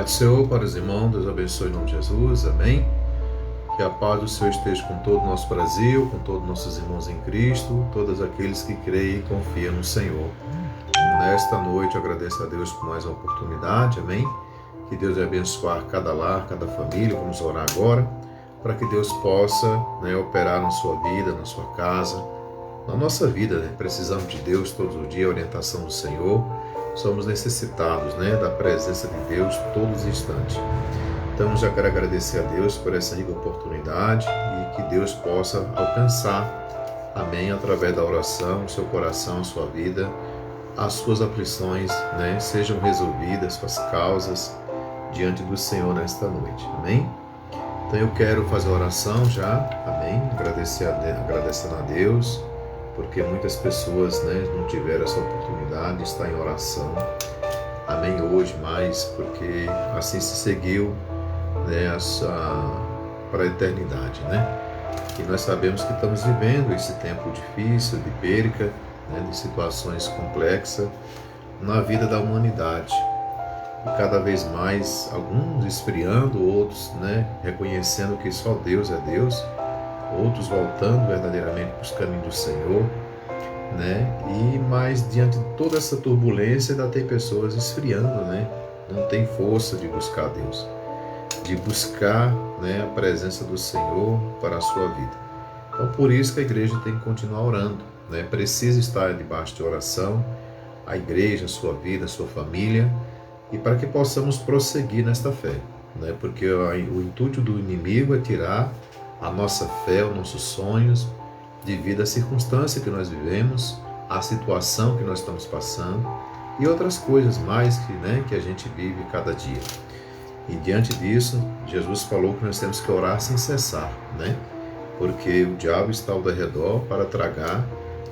do Senhor para os irmãos, Deus abençoe em nome de Jesus, amém. Que a paz do Senhor esteja com todo o nosso Brasil, com todos os nossos irmãos em Cristo, todos aqueles que creem e confiam no Senhor. Nesta noite eu agradeço a Deus por mais uma oportunidade, amém. Que Deus vai abençoar cada lar, cada família. Vamos orar agora para que Deus possa operar na sua vida, na sua casa, na nossa vida. Precisamos de Deus todos os dias, a orientação do Senhor. Somos necessitados da presença de Deus todos os instantes. Então, já quero agradecer a Deus por essa rica oportunidade e que Deus possa alcançar, amém, através da oração, o seu coração, a sua vida, as suas aflições, sejam resolvidas, suas causas, diante do Senhor nesta noite, amém? Então, eu quero fazer a oração já, amém, agradecendo a Deus, porque muitas pessoas não tiveram essa oportunidade de estar em oração, amém, hoje, mas porque assim se seguiu para a eternidade, E nós sabemos que estamos vivendo esse tempo difícil, de perca, de situações complexas na vida da humanidade. E cada vez mais, alguns esfriando, outros reconhecendo que só Deus é Deus, outros voltando verdadeiramente para os caminhos do Senhor, E mais diante de toda essa turbulência, ainda tem pessoas esfriando, Não tem força de buscar Deus, de buscar a presença do Senhor para a sua vida. Então, por isso que a igreja tem que continuar orando, Precisa estar debaixo de oração, a igreja, a sua vida, a sua família, e para que possamos prosseguir nesta fé, Porque o intuito do inimigo é tirar a nossa fé, os nossos sonhos, devido à circunstância que nós vivemos, à situação que nós estamos passando e outras coisas mais que a gente vive cada dia. E diante disso, Jesus falou que nós temos que orar sem cessar, Porque o diabo está ao redor para tragar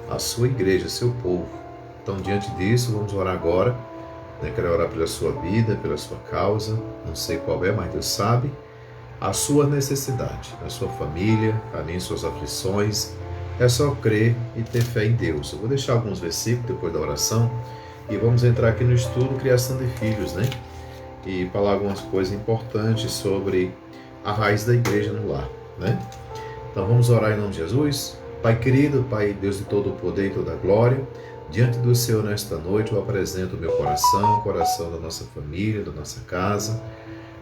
a sua igreja, seu povo. Então, diante disso, vamos orar agora. Quero orar pela sua vida, pela sua causa, não sei qual é, mas Deus sabe a sua necessidade, a sua família, além de suas aflições. É só crer e ter fé em Deus. Eu vou deixar alguns versículos depois da oração e vamos entrar aqui no estudo Criação de Filhos, E falar algumas coisas importantes sobre a raiz da igreja no lar, Então vamos orar em nome de Jesus. Pai querido, Pai Deus de todo o poder e toda a glória, diante do Senhor nesta noite eu apresento o meu coração, o coração da nossa família, da nossa casa.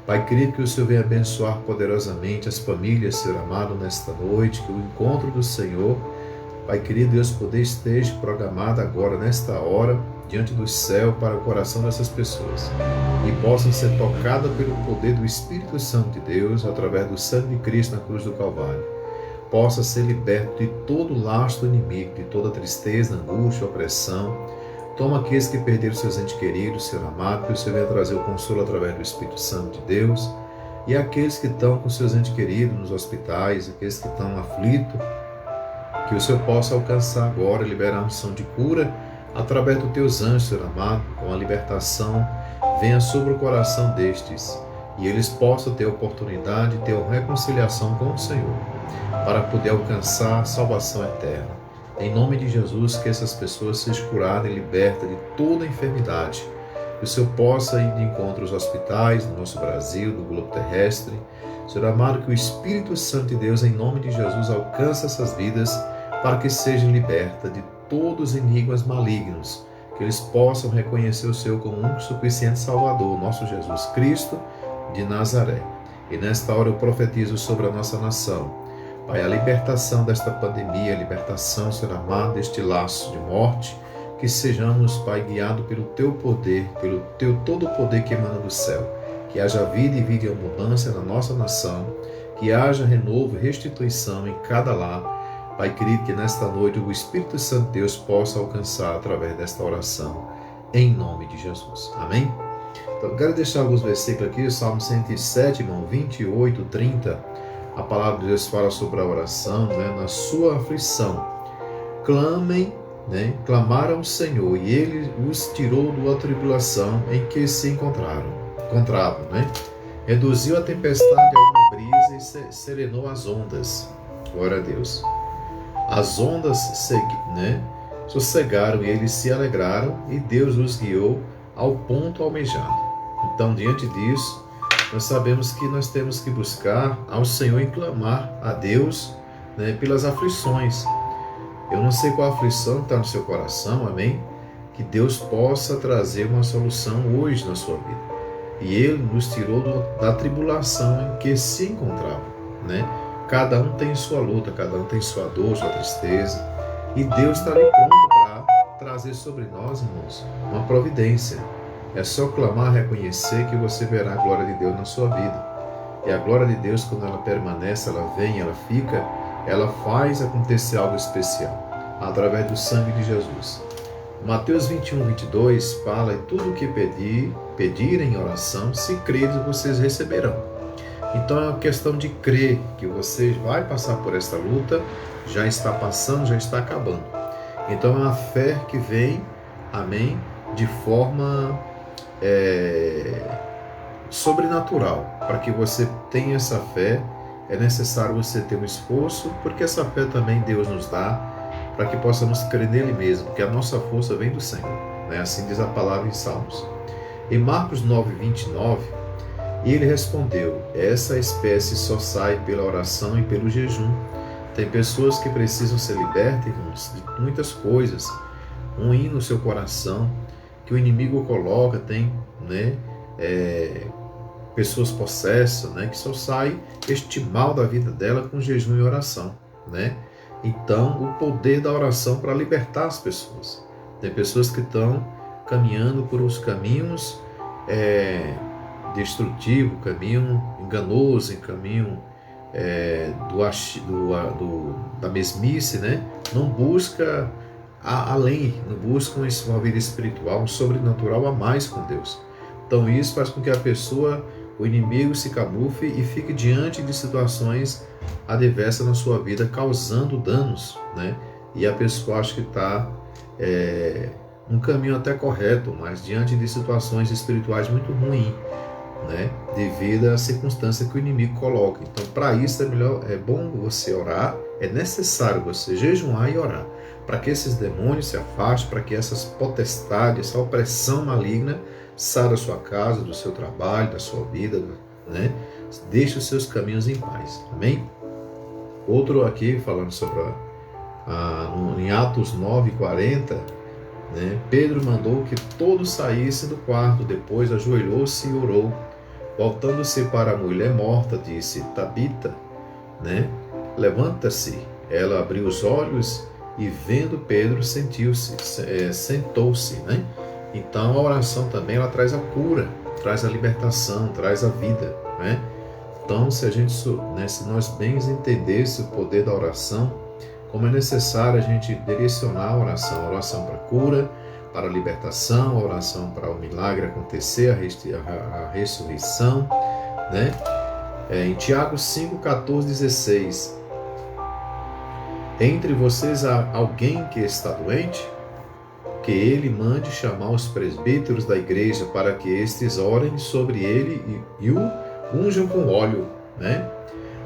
Pai querido, que o Senhor venha abençoar poderosamente as famílias, Senhor amado, nesta noite, que o encontro do Senhor, Pai querido, Deus poder esteja programado agora, nesta hora, diante do céu, para o coração dessas pessoas, e possam ser tocadas pelo poder do Espírito Santo de Deus, através do sangue de Cristo na cruz do Calvário. Possa ser liberto de todo o lastro do inimigo, de toda tristeza, angústia, opressão. Toma aqueles que perderam seus entes queridos, Senhor amado, que o Senhor venha trazer o consolo através do Espírito Santo de Deus. E aqueles que estão com seus entes queridos nos hospitais, aqueles que estão aflitos, que o Senhor possa alcançar agora, liberar a unção de cura através dos teus anjos, Senhor amado, com a libertação, venha sobre o coração destes, e eles possam ter a oportunidade de ter uma reconciliação com o Senhor, para poder alcançar a salvação eterna. Em nome de Jesus, que essas pessoas sejam curadas e libertas de toda enfermidade. Que o Senhor possa ir de encontro aos hospitais do nosso Brasil, do globo terrestre. Senhor amado, que o Espírito Santo de Deus, em nome de Jesus, alcance essas vidas para que sejam libertas de todos os enigmas malignos. Que eles possam reconhecer o Senhor como único e suficiente Salvador, nosso Jesus Cristo de Nazaré. E nesta hora eu profetizo sobre a nossa nação, Pai, a libertação desta pandemia, a libertação, Senhor amado, deste laço de morte, que sejamos, Pai, guiados pelo Teu poder, pelo Teu todo o poder que emana do céu, que haja vida e vida em abundância na nossa nação, que haja renovo e restituição em cada lar. Pai querido, que nesta noite o Espírito Santo de Deus possa alcançar através desta oração, em nome de Jesus. Amém? Então, eu quero deixar alguns versículos aqui, o Salmo 107, irmão, 28, 30, a palavra de Deus fala sobre a oração, na sua aflição. Clamem, clamaram ao Senhor, e Ele os tirou da tribulação em que se encontravam, Reduziu a tempestade a uma brisa e serenou as ondas. Glória a Deus. As ondas sossegaram e eles se alegraram, e Deus os guiou ao ponto almejado. Então, diante disso, nós sabemos que nós temos que buscar ao Senhor e clamar a Deus, né, pelas aflições. Eu não sei qual aflição está no seu coração, amém? Que Deus possa trazer uma solução hoje na sua vida. E Ele nos tirou da tribulação em que se encontrava, né? Cada um tem sua luta, cada um tem sua dor, sua tristeza. E Deus está ali pronto para trazer sobre nós, irmãos, uma providência. É só clamar, reconhecer que você verá a glória de Deus na sua vida. E a glória de Deus, quando ela permanece, ela vem, ela fica, ela faz acontecer algo especial, através do sangue de Jesus. Mateus 21, 22 fala: e tudo o que pedirem em oração, se creres, vocês receberão. Então é uma questão de crer que você vai passar por esta luta, já está passando, já está acabando. Então é uma fé que vem, amém, de forma sobrenatural. Para que você tenha essa fé, é necessário você ter um esforço, porque essa fé também Deus nos dá, para que possamos crer nele mesmo, porque a nossa força vem do Senhor, né? Assim diz a palavra em Salmos. Em Marcos 9, 29, ele respondeu: essa espécie só sai pela oração e pelo jejum. Tem pessoas que precisam ser libertas, irmãos, de muitas coisas, ruim no seu coração, que o inimigo coloca, tem, né, pessoas possessas, né, que só sai este mal da vida dela com jejum e oração, né? Então, o poder da oração para libertar as pessoas. Tem pessoas que estão caminhando por os caminhos destrutivos, caminho enganoso, caminho da mesmice, né? Não busca além, não busca uma vida espiritual, um sobrenatural a mais com Deus. Então, isso faz com que a pessoa, o inimigo, se camufle e fique diante de situações adversas na sua vida, causando danos, né? E a pessoa acha que está um caminho até correto, mas diante de situações espirituais muito ruins, né? Devido à circunstância que o inimigo coloca. Então, para isso é bom você orar, é necessário você jejuar e orar, para que esses demônios se afastem, para que essas potestades, essa opressão maligna saia da sua casa, do seu trabalho, da sua vida, né? Deixe os seus caminhos em paz. Amém? Outro aqui, falando sobre em Atos 9:40, né? Pedro mandou que todos saíssem do quarto, depois ajoelhou-se e orou. Voltando-se para a mulher morta, disse: Tabita, né? Levanta-se. Ela abriu os olhos e, vendo Pedro, sentou-se, né? Então a oração também ela traz a cura, traz a libertação, traz a vida, né? Então, se nós bem entendesse o poder da oração, como é necessário a gente direcionar a oração para cura, para a libertação, a oração para o milagre acontecer, a ressurreição, né? Em Tiago 5, 14, 16, entre vocês há alguém que está doente? Que ele mande chamar os presbíteros da igreja para que estes orem sobre ele e o unjam com óleo, né?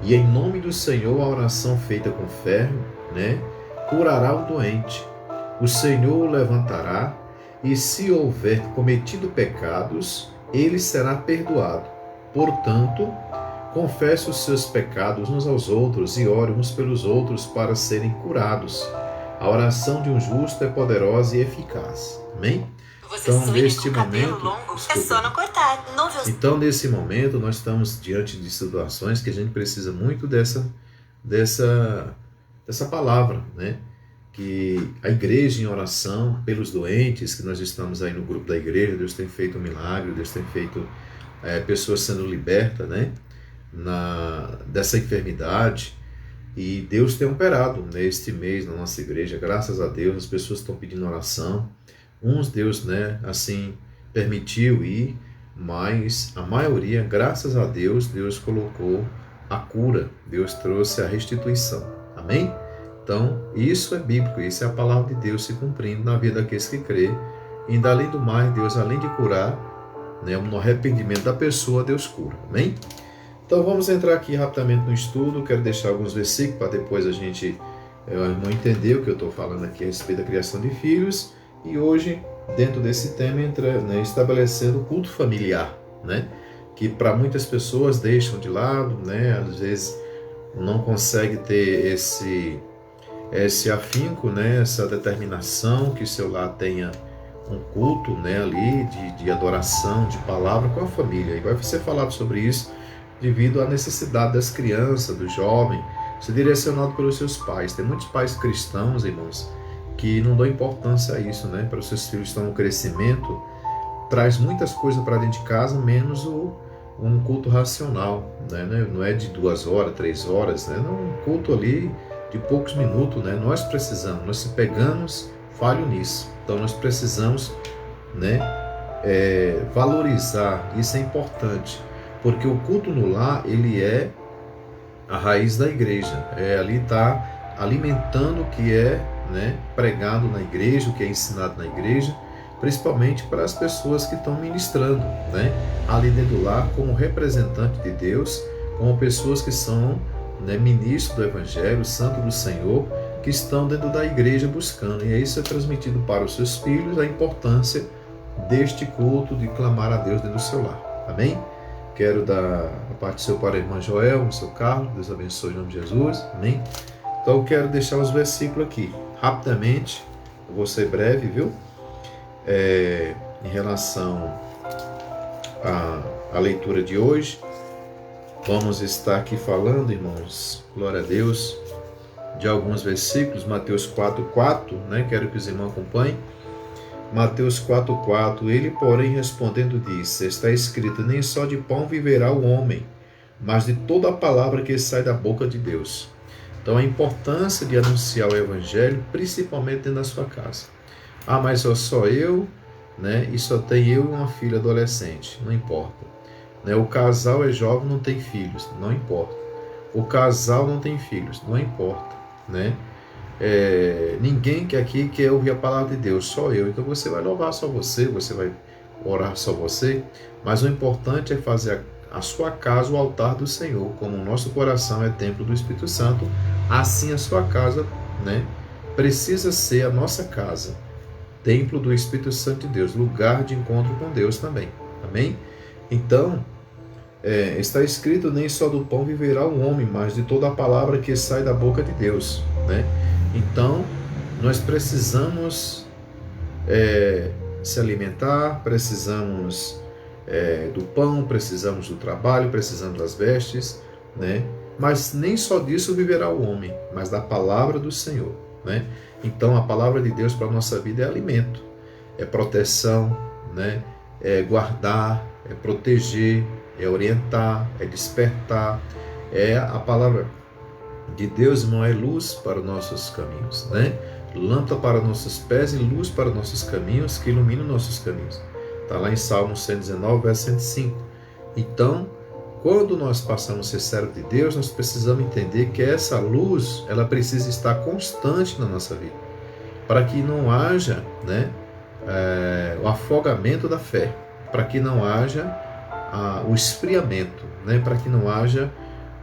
E em nome do Senhor a oração feita com fé, né, curará o doente. O Senhor o levantará e, se houver cometido pecados, ele será perdoado. Portanto, confesse os seus pecados uns aos outros e ore uns pelos outros para serem curados. A oração de um justo é poderosa e eficaz. Amém? Então, neste momento, é só não cortar. Então, nesse momento, nós estamos diante de situações que a gente precisa muito dessa palavra, né? Que a igreja em oração pelos doentes, que nós estamos aí no grupo da igreja, Deus tem feito um milagre, Deus tem feito pessoas sendo libertas, né? Dessa enfermidade. E Deus tem operado neste mês na nossa igreja, graças a Deus, as pessoas estão pedindo oração. Uns Deus, né, assim, permitiu ir, mas a maioria, graças a Deus, Deus colocou a cura, Deus trouxe a restituição. Amém? Então, isso é bíblico, isso é a palavra de Deus se cumprindo na vida daqueles que crê. E ainda além do mais, Deus, além de curar, né, no arrependimento da pessoa, Deus cura. Amém? Então vamos entrar aqui rapidamente no estudo. Quero deixar alguns versículos para depois a gente não entender o que eu estou falando aqui a respeito da criação de filhos. E hoje, dentro desse tema, entra, né, estabelecendo o culto familiar, né? Que para muitas pessoas deixam de lado, né? Às vezes não consegue ter esse afinco, né? Essa determinação que seu lar tenha um culto, né? Ali de adoração, de palavra com a família. E vai ser falado sobre isso devido à necessidade das crianças, do jovem, ser direcionado pelos seus pais. Tem muitos pais cristãos, irmãos, que não dão importância a isso, né? Para os seus filhos estão no crescimento, traz muitas coisas para dentro de casa, menos um culto racional, né? Não é de 2 horas, 3 horas, né? Não, um culto ali de poucos minutos, né? Nós precisamos, nós se pegamos, falho nisso. Então nós precisamos, né? Valorizar, isso é importante, porque o culto no lar, ele é a raiz da igreja, ali está alimentando o que é, né, pregado na igreja, o que é ensinado na igreja, principalmente para as pessoas que estão ministrando, né, ali dentro do lar, como representante de Deus, como pessoas que são, né, ministros do Evangelho, santo do Senhor, que estão dentro da igreja buscando, e isso é transmitido para os seus filhos, a importância deste culto, de clamar a Deus dentro do seu lar, amém? Quero dar a parte do seu para a irmã Joel, o seu Carlos, Deus abençoe em nome de Jesus, amém? Então eu quero deixar os versículos aqui, rapidamente, eu vou ser breve, viu? Em relação à leitura de hoje, vamos estar aqui falando, irmãos, glória a Deus, de alguns versículos, Mateus 4:4, né? Quero que os irmãos acompanhem. Mateus 4:4, ele, porém, respondendo, disse, está escrito, nem só de pão viverá o homem, mas de toda a palavra que sai da boca de Deus. Então, a importância de anunciar o Evangelho, principalmente dentro da sua casa. Ah, mas só eu, né? E só tem eu e uma filha adolescente. Não importa. Né? O casal é jovem, não tem filhos. Não importa. O casal não tem filhos. Não importa. Né? Ninguém que aqui quer ouvir a palavra de Deus, só eu. Então você vai louvar só você vai orar só você, mas o importante é fazer a sua casa o altar do Senhor, como o nosso coração é templo do Espírito Santo, assim a sua casa, né, precisa ser a nossa casa, templo do Espírito Santo de Deus, lugar de encontro com Deus também, amém? Então, está escrito, nem só do pão viverá o homem, mas de toda a palavra que sai da boca de Deus, né? Então, nós precisamos se alimentar, precisamos do pão, precisamos do trabalho, precisamos das vestes, né? Mas nem só disso viverá o homem, mas da palavra do Senhor, né? Então, a palavra de Deus para a nossa vida é alimento, é proteção, né? É guardar, é proteger, é orientar, é despertar, a palavra de Deus, irmão, é luz para os nossos caminhos, né? Lâmpada para nossos pés e luz para nossos caminhos, que ilumina nossos caminhos. Está lá em Salmo 119, verso 105. Então, quando nós passamos a ser servos de Deus, nós precisamos entender que essa luz, ela precisa estar constante na nossa vida, para que não haja, né, o afogamento da fé, para que não haja o esfriamento, né, para que não haja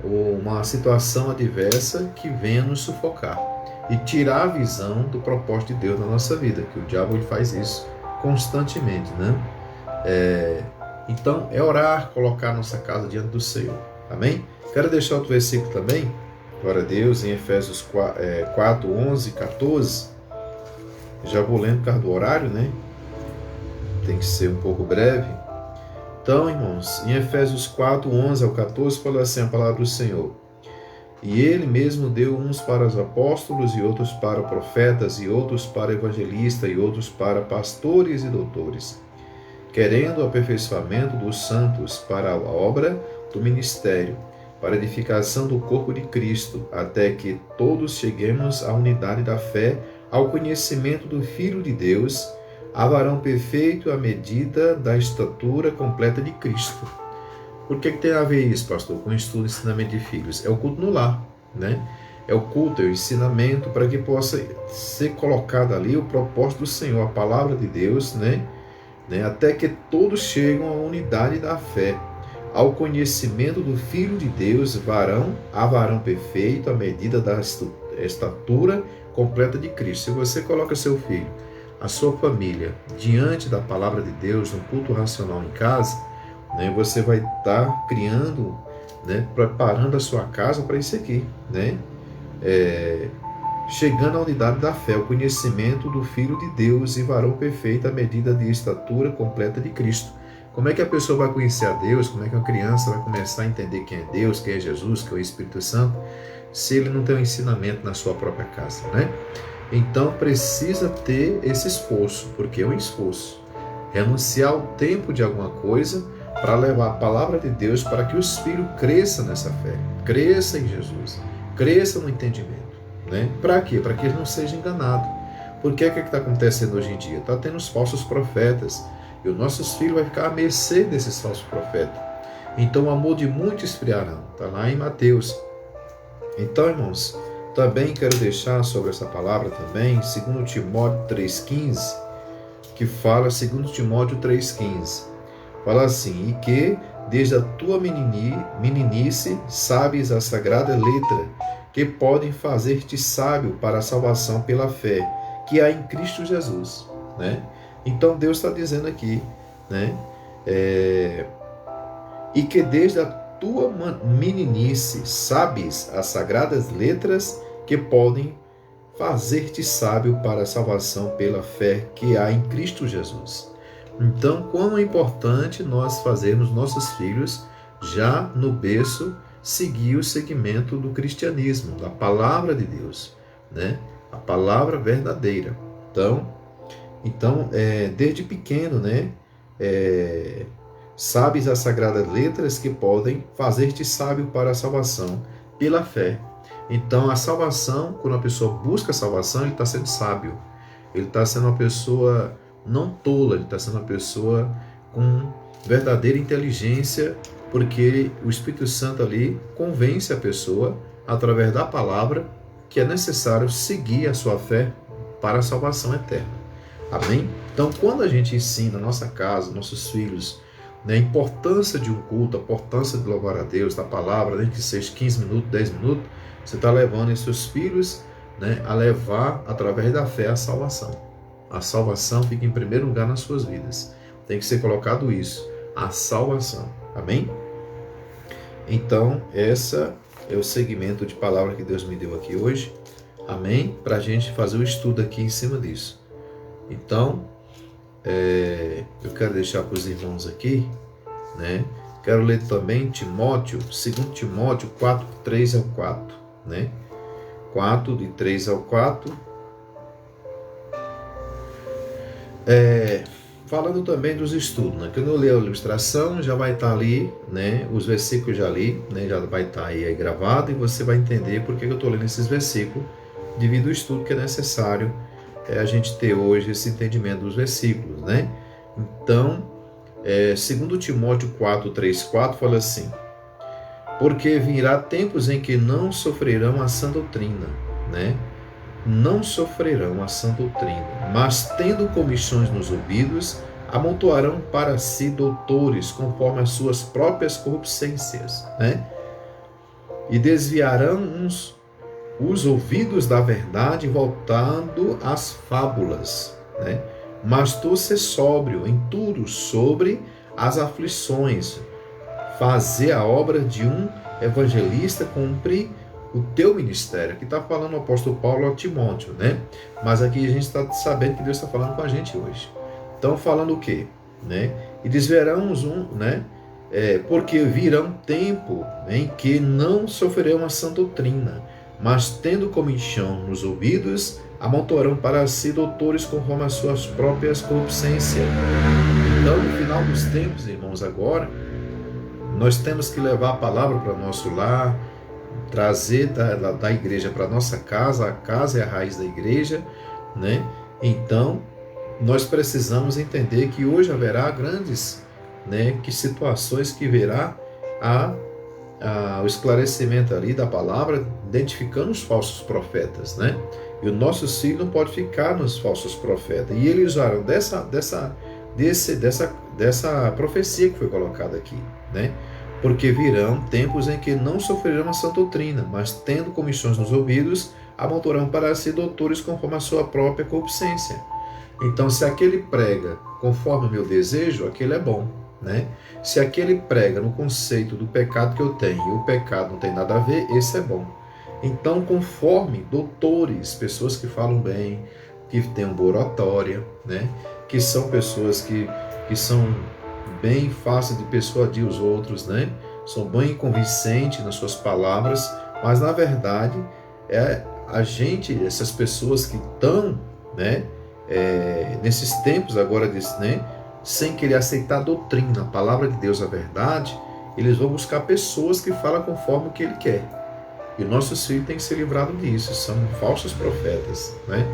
uma situação adversa que venha nos sufocar e tirar a visão do propósito de Deus na nossa vida, que o diabo ele faz isso constantemente, né? Então, orar, colocar nossa casa diante do Senhor, amém? Quero deixar outro versículo também, glória a Deus, em Efésios 4, 11, 14, já vou lendo por causa do horário, né? Tem que ser um pouco breve. Então, irmãos, em Efésios 4, 11 ao 14, fala assim a palavra do Senhor. E ele mesmo deu uns para os apóstolos, e outros para profetas, e outros para evangelistas, e outros para pastores e doutores, querendo o aperfeiçoamento dos santos para a obra do ministério, para a edificação do corpo de Cristo, até que todos cheguemos à unidade da fé, ao conhecimento do Filho de Deus, a varão perfeito à medida da estatura completa de Cristo. Por que tem a ver isso, pastor, com o estudo e ensinamento de filhos? É o culto no lar, né? É o culto, é o ensinamento, para que possa ser colocado ali o propósito do Senhor, a palavra de Deus, né? Até que todos chegam à unidade da fé, ao conhecimento do Filho de Deus, a varão perfeito à medida da estatura completa de Cristo. Se você coloca seu filho, a sua família, diante da palavra de Deus, no culto racional em casa, né? Você vai estar criando, né? Preparando a sua casa para isso aqui, né? Chegando à unidade da fé, o conhecimento do Filho de Deus e varão perfeito à medida de estatura completa de Cristo. Como é que a pessoa vai conhecer a Deus? Como é que uma criança vai começar a entender quem é Deus, quem é Jesus, quem é o Espírito Santo, se ele não tem um ensinamento na sua própria casa, né? Então precisa ter esse esforço, porque é um esforço. Renunciar ao tempo de alguma coisa para levar a palavra de Deus para que os filhos cresçam nessa fé, cresçam em Jesus, cresçam no entendimento. Né? Para quê? Para que ele não seja enganado. Porque o que está acontecendo hoje em dia? Está tendo os falsos profetas. E os nossos filhos vão ficar à mercê desses falsos profetas. Então o amor de muitos esfriarão. Está lá em Mateus. Então, irmãos, também quero deixar sobre essa palavra também, 2 Timóteo 3,15, que fala, 2 Timóteo 3,15, fala assim: e que desde a tua meninice sabes a sagrada letra, que podem fazer-te sábio para a salvação pela fé que há em Cristo Jesus, né? Então Deus está dizendo aqui, né? E que desde a tua meninice sabes as sagradas letras que podem fazer-te sábio para a salvação pela fé que há em Cristo Jesus. Então, como é importante nós fazermos nossos filhos já no berço seguir o segmento do cristianismo, da palavra de Deus, né? A palavra verdadeira. Então, desde pequeno, né? Sabes as sagradas letras que podem fazer-te sábio para a salvação pela fé. Então, a salvação, quando a pessoa busca a salvação, ele está sendo sábio. Ele está sendo uma pessoa não tola, ele está sendo uma pessoa com verdadeira inteligência, porque o Espírito Santo ali convence a pessoa, através da palavra, que é necessário seguir a sua fé para a salvação eterna. Amém? Então, quando a gente ensina a nossa casa, nossos filhos, né, a importância de um culto, a importância de louvar a Deus, da palavra, nem que seja 15 minutos, 10 minutos, você está levando os seus filhos, né, a levar, através da fé, a salvação. A salvação fica em primeiro lugar nas suas vidas. Tem que ser colocado isso, a salvação. Amém? Então, essa é o segmento de palavra que Deus me deu aqui hoje. Amém? Para a gente fazer o estudo aqui em cima disso. Então, eu quero deixar para os irmãos aqui, né? Quero ler também Timóteo, 2 Timóteo 4, 3 ao 4, né? 4, de 3 ao 4. Falando também dos estudos, né? Quando eu ler a ilustração, já vai estar ali, né? Os versículos já li, né? Já vai estar aí gravado e você vai entender por que eu estou lendo esses versículos, devido ao estudo que é necessário a gente ter hoje esse entendimento dos versículos, né? Então, 2 Timóteo 4, 3, 4 fala assim: porque virá tempos em que não sofrerão a sã doutrina, né? Não sofrerão a sã doutrina, mas tendo comichões nos ouvidos, amontoarão para si doutores conforme as suas próprias concupiscências, né? E desviarão os ouvidos da verdade, voltando às fábulas, né? Mas tu se sóbrio em tudo sobre as aflições, fazer a obra de um evangelista, cumprir o teu ministério. Aqui está falando o apóstolo Paulo a Timóteo, né? Mas aqui a gente está sabendo que Deus está falando com a gente hoje. Então, falando o quê? Né? E desveramos né? Porque virão tempo em que não sofrerão a sã doutrina, mas tendo comichão nos ouvidos, amontoarão para si doutores conforme as suas próprias concupiscências. Então, no final dos tempos, irmãos, agora, nós temos que levar a palavra para o nosso lar, trazer da igreja para a nossa casa. A casa é a raiz da igreja, né? Então, nós precisamos entender que hoje haverá grandes, né, situações que verá o esclarecimento ali da palavra, identificando os falsos profetas, né? E os nossos filhos não podem ficar nos falsos profetas. E eles usaram dessa profecia que foi colocada aqui, né? Porque virão tempos em que não sofrerão a sã doutrina, mas tendo comichões nos ouvidos, amontoarão para si doutores conforme a sua própria concupiscência. Então, se aquele prega conforme o meu desejo, aquele é bom, né? Se aquele prega no conceito do pecado que eu tenho e o pecado não tem nada a ver, esse é bom. Então, conforme doutores, pessoas que falam bem, que têm uma boa oratória, né? Que são pessoas que são bem fáceis de persuadir os outros, né? São bem convincentes nas suas palavras, mas na verdade essas pessoas que estão, né? Nesses tempos agora, né? Sem querer aceitar a doutrina, a palavra de Deus, a verdade, eles vão buscar pessoas que falam conforme o que ele quer. E nossos filhos têm que ser livrados disso, são falsos profetas, né?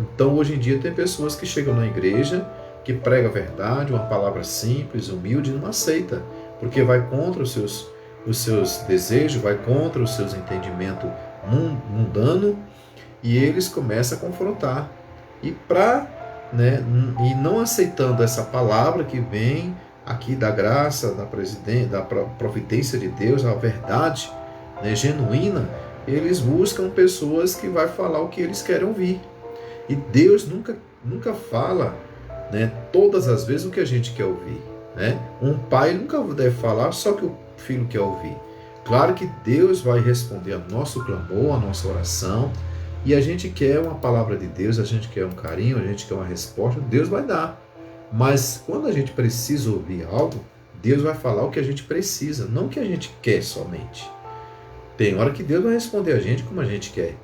Então, hoje em dia, tem pessoas que chegam na igreja, que prega a verdade, uma palavra simples, humilde, e não aceita, porque vai contra os seus desejos, vai contra os seus entendimentos mundanos, e eles começam a confrontar. E e não aceitando essa palavra que vem aqui da graça, da providência de Deus, a verdade, né, genuína, eles buscam pessoas que vai falar o que eles querem ouvir. E Deus nunca fala, né, todas as vezes o que a gente quer ouvir, né? Um pai nunca deve falar só o que o filho quer ouvir. Claro que Deus vai responder ao nosso clamor, à nossa oração, e a gente quer uma palavra de Deus, a gente quer um carinho, a gente quer uma resposta, Deus vai dar. Mas quando a gente precisa ouvir algo, Deus vai falar o que a gente precisa, não o que a gente quer somente. Tem hora que Deus vai responder a gente como a gente quer,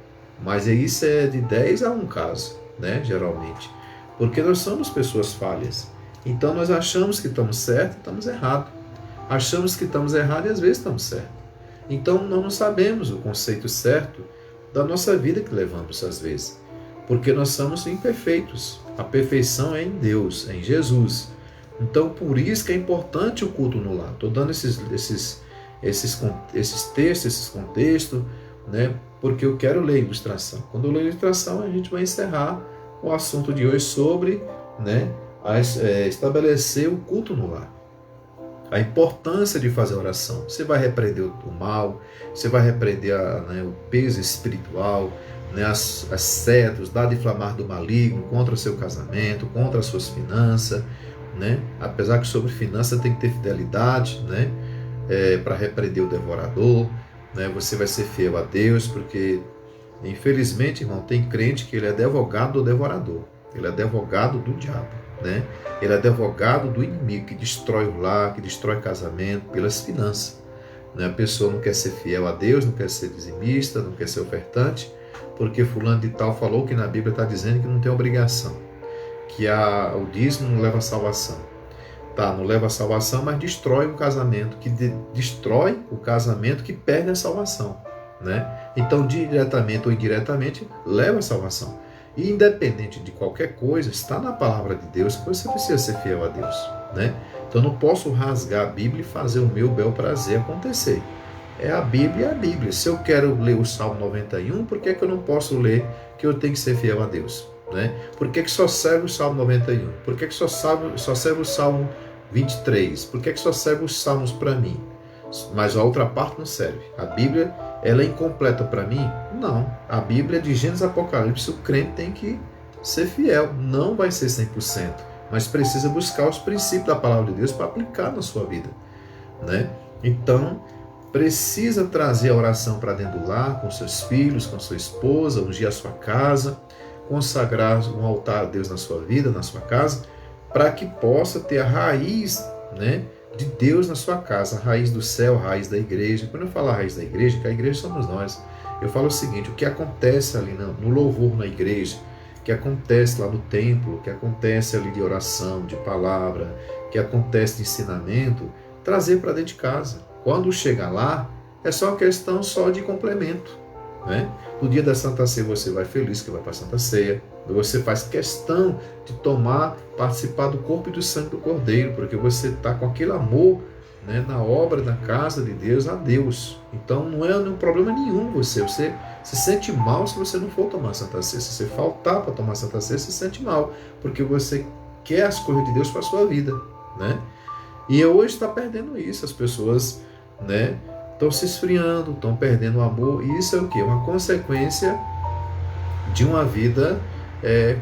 mas isso é de 10 a 1 caso, né, geralmente. Porque nós somos pessoas falhas. Então nós achamos que estamos certos e estamos errados. Achamos que estamos errados e às vezes estamos certos. Então nós não sabemos o conceito certo da nossa vida que levamos às vezes. Porque nós somos imperfeitos. A perfeição é em Deus, é em Jesus. Então por isso que é importante o culto no lar. Estou dando esses textos, esses contextos, né? Porque eu quero ler a ilustração. Quando eu ler a ilustração, a gente vai encerrar o assunto de hoje sobre, né, estabelecer o culto no lar. A importância de fazer oração. Você vai repreender o mal, você vai repreender o peso espiritual, né, as setas, dado inflamar do maligno contra o seu casamento, contra as suas finanças, né? Apesar que sobre finanças tem que ter fidelidade, né? Para repreender o devorador, né? Você vai ser fiel a Deus, porque infelizmente, irmão, tem crente que ele é advogado do devorador, ele é advogado do diabo, né? Ele é advogado do inimigo que destrói o lar, que destrói o casamento pelas finanças, né? A pessoa não quer ser fiel a Deus, não quer ser dizimista, não quer ser ofertante, porque fulano de tal falou que na Bíblia está dizendo que não tem obrigação, que o dízimo não leva a salvação. Tá, não leva a salvação, mas destrói o casamento, destrói o casamento que perde a salvação, né? Então, diretamente ou indiretamente, leva a salvação. E independente de qualquer coisa, está na palavra de Deus que você precisa ser fiel a Deus, né? Então, eu não posso rasgar a Bíblia e fazer o meu bel prazer acontecer. É a Bíblia, é a Bíblia. Se eu quero ler o Salmo 91, por que eu não posso ler que eu tenho que ser fiel a Deus, né? Por que só serve o Salmo 91? Por que só serve o Salmo 23? Por que só serve os salmos para mim? Mas a outra parte não serve. A Bíblia, ela é incompleta para mim? Não. A Bíblia é de Gênesis a Apocalipse. O crente tem que ser fiel. Não vai ser 100%, mas precisa buscar os princípios da palavra de Deus para aplicar na sua vida, né? Então, precisa trazer a oração para dentro do lar, com seus filhos, com sua esposa, ungir a sua casa, consagrar um altar a Deus na sua vida, na sua casa, para que possa ter a raiz, né, de Deus na sua casa, a raiz do céu, a raiz da igreja. Quando eu falo a raiz da igreja, que a igreja somos nós, eu falo o seguinte: o que acontece ali no louvor na igreja, o que acontece lá no templo, o que acontece ali de oração, de palavra, o que acontece de ensinamento, trazer para dentro de casa. Quando chegar lá, é só uma questão só de complemento, né? No dia da Santa Ceia você vai feliz que vai para a Santa Ceia. Você faz questão de participar do corpo e do sangue do Cordeiro, porque você está com aquele amor, né, na obra, na casa de Deus, a Deus. Então não é um problema nenhum você se sente mal se você não for tomar Santa Ceia. Se você faltar para tomar Santa Ceia, você se sente mal, porque você quer as coisas de Deus para a sua vida, né? E hoje está perdendo isso. As pessoas, né, estão se esfriando, estão perdendo o amor. E isso é o quê? Uma consequência de uma vida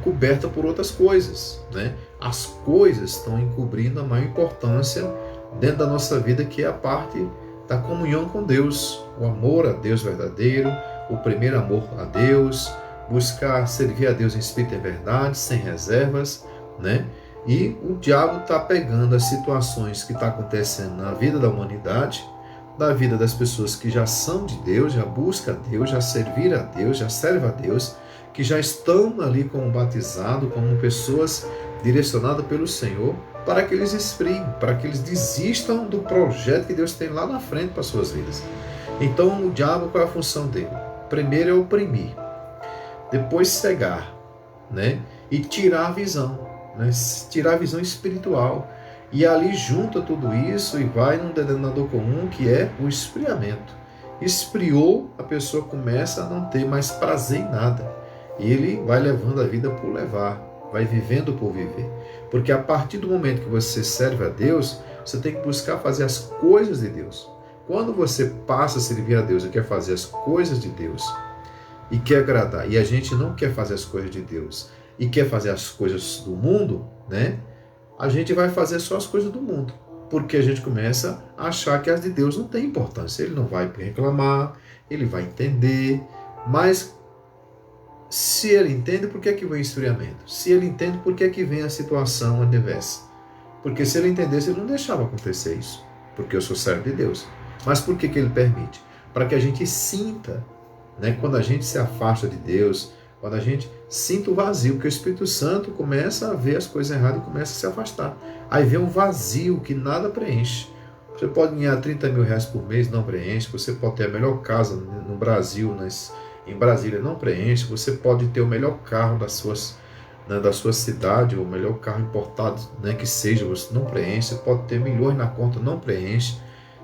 coberta por outras coisas, né? As coisas estão encobrindo a maior importância dentro da nossa vida, que é a parte da comunhão com Deus, o amor a Deus verdadeiro, o primeiro amor a Deus, buscar servir a Deus em espírito e em verdade, sem reservas, né? E o diabo está pegando as situações que estão acontecendo na vida da humanidade, da vida das pessoas que já são de Deus, já buscam a Deus, já serviram a Deus, já servem a Deus, que já estão ali como batizados, como pessoas direcionadas pelo Senhor, para que eles esfriem, para que eles desistam do projeto que Deus tem lá na frente para as suas vidas. Então o diabo, qual é a função dele? Primeiro é oprimir, depois cegar, né? E tirar a visão, né? Tirar a visão espiritual. E ali junta tudo isso e vai num denominador comum, que é o esfriamento. Esfriou, a pessoa começa a não ter mais prazer em nada. E ele vai levando a vida por levar, vai vivendo por viver. Porque a partir do momento que você serve a Deus, você tem que buscar fazer as coisas de Deus. Quando você passa a servir a Deus e quer fazer as coisas de Deus, e quer agradar, e a gente não quer fazer as coisas de Deus, e quer fazer as coisas do mundo, né? A gente vai fazer só as coisas do mundo, porque a gente começa a achar que as de Deus não têm importância. Ele não vai reclamar, ele vai entender, mas se ele entende, por que é que vem o esfriamento? Se ele entende, por que é que vem a situação adversa? Porque se ele entendesse, ele não deixava acontecer isso, porque eu sou servo de Deus. Mas por que que ele permite? Para que a gente sinta, né, quando a gente se afasta de Deus, quando a gente sinta o vazio, porque o Espírito Santo começa a ver as coisas erradas e começa a se afastar. Aí vem um vazio que nada preenche. Você pode ganhar 30 mil reais por mês, não preenche. Você pode ter a melhor casa no Brasil, em Brasília, não preenche. Você pode ter o melhor carro da sua cidade, ou o melhor carro importado, né, que seja, você não preenche. Você pode ter milhões na conta, não preenche.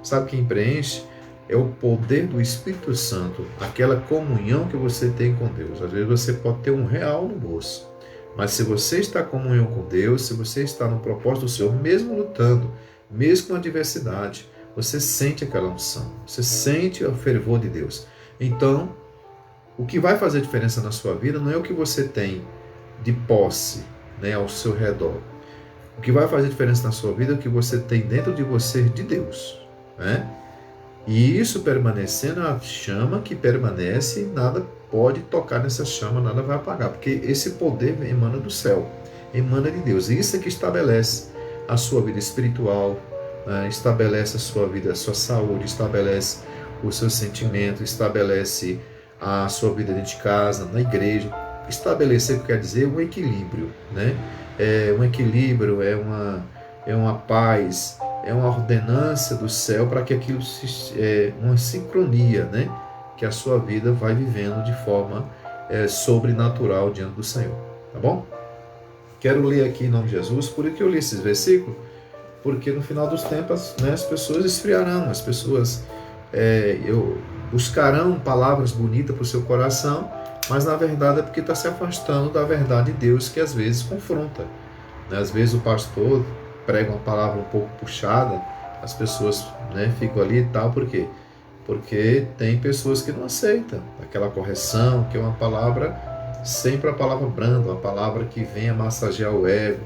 Sabe quem preenche? É o poder do Espírito Santo, aquela comunhão que você tem com Deus. Às vezes você pode ter R$1 no bolso, mas se você está em comunhão com Deus, se você está no propósito do Senhor, mesmo lutando, mesmo com adversidade, você sente aquela unção, você sente o fervor de Deus. Então, o que vai fazer diferença na sua vida não é o que você tem de posse, né, ao seu redor. O que vai fazer diferença na sua vida é o que você tem dentro de você de Deus, né? E isso permanecendo, a chama que permanece, nada pode tocar nessa chama, nada vai apagar, porque esse poder emana do céu, emana de Deus. E isso é que estabelece a sua vida espiritual, estabelece a sua vida, a sua saúde, estabelece o seu sentimento, estabelece a sua vida dentro de casa, na igreja. Estabelecer quer dizer um equilíbrio, né? Um equilíbrio, é uma paz, é uma ordenança do céu para que aquilo uma sincronia, né? Que a sua vida vai vivendo de forma sobrenatural diante do Senhor, tá bom? Quero ler aqui em nome de Jesus. Por que eu li esses versículos? Porque no final dos tempos, né, as pessoas esfriarão, as pessoas buscarão palavras bonitas para o seu coração, mas na verdade é porque está se afastando da verdade de Deus, que às vezes confronta, né? Às vezes o pastor prega uma palavra um pouco puxada, as pessoas, né, ficam ali e tal. Por quê? Porque tem pessoas que não aceitam aquela correção, que é uma palavra, sempre a palavra branda, uma palavra que vem a massagear o ego.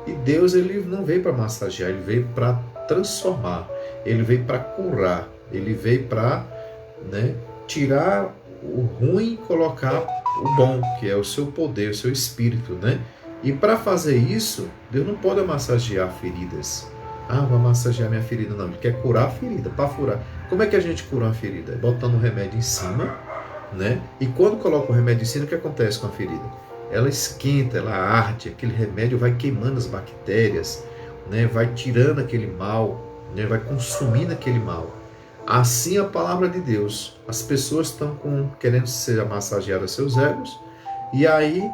E Deus, ele não veio para massagear, ele veio para transformar, ele veio para curar, ele veio para, né, tirar o ruim e colocar o bom, que é o seu poder, o seu espírito, né? E para fazer isso, Deus não pode massagear feridas. Vai massagear minha ferida. Não, Ele quer curar a ferida, para furar. Como é que a gente cura uma ferida? Botando um remédio em cima, né? E quando coloca o remédio em cima, o que acontece com a ferida? Ela esquenta, ela arde, aquele remédio vai queimando as bactérias, né? Vai tirando aquele mal, né? Vai consumindo aquele mal. Assim a palavra de Deus. As pessoas estão querendo ser massageadas seus egos, e aí,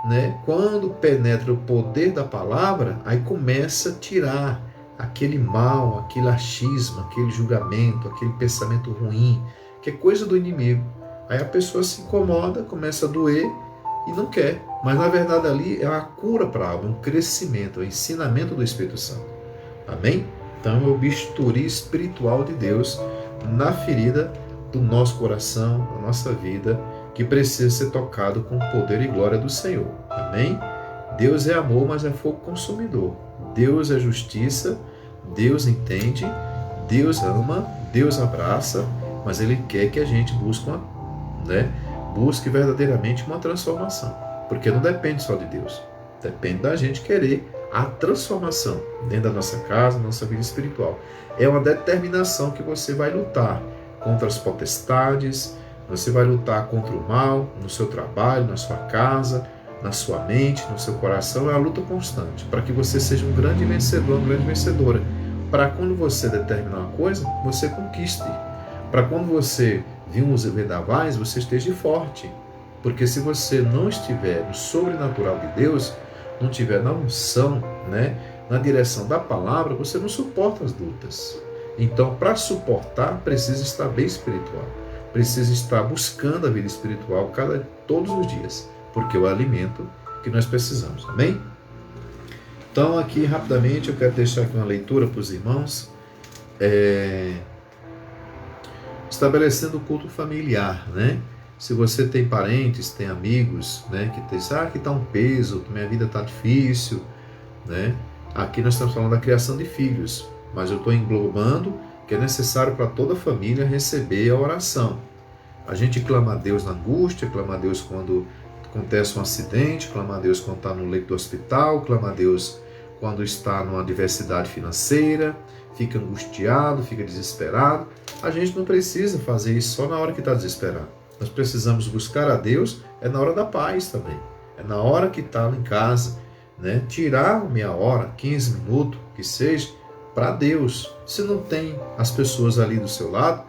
né, quando penetra o poder da palavra, aí começa a tirar aquele mal, aquele achismo, aquele julgamento, aquele pensamento ruim, que é coisa do inimigo. Aí a pessoa se incomoda, começa a doer e não quer. Mas na verdade ali é uma cura para a alma, um crescimento, um ensinamento do Espírito Santo. Amém? Então é o bisturi espiritual de Deus na ferida do nosso coração, da nossa vida, que precisa ser tocado com o poder e glória do Senhor. Amém? Deus é amor, mas é fogo consumidor. Deus é justiça, Deus entende, Deus ama, Deus abraça, mas Ele quer que a gente busque verdadeiramente uma transformação. Porque não depende só de Deus, depende da gente querer a transformação dentro da nossa casa, nossa vida espiritual. É uma determinação que você vai lutar contra as potestades, você vai lutar contra o mal no seu trabalho, na sua casa, na sua mente, no seu coração. É uma luta constante para que você seja um grande vencedor, uma grande vencedora. Para quando você determinar uma coisa, você conquiste. Para quando você vir uns vendavais, você esteja forte. Porque se você não estiver no sobrenatural de Deus, não estiver na unção, na direção da palavra, você não suporta as lutas. Então, para suportar, precisa estar bem espiritual. Precisa estar buscando a vida espiritual todos os dias. Porque é o alimento que nós precisamos. Amém? Então, aqui, rapidamente, eu quero deixar aqui uma leitura para os irmãos. Estabelecendo o culto familiar, Se você tem parentes, tem amigos, que dizem, que está um peso, que minha vida está difícil, Aqui nós estamos falando da criação de filhos, mas eu estou englobando que é necessário para toda a família receber a oração. A gente clama a Deus na angústia, clama a Deus quando acontece um acidente, clama a Deus quando está no leito do hospital, clama a Deus quando está numa adversidade financeira, fica angustiado, fica desesperado. A gente não precisa fazer isso só na hora que está desesperado. Nós precisamos buscar a Deus na hora da paz também. É na hora que está em casa, tirar meia hora, 15 minutos, que seja, para Deus. Se não tem as pessoas ali do seu lado,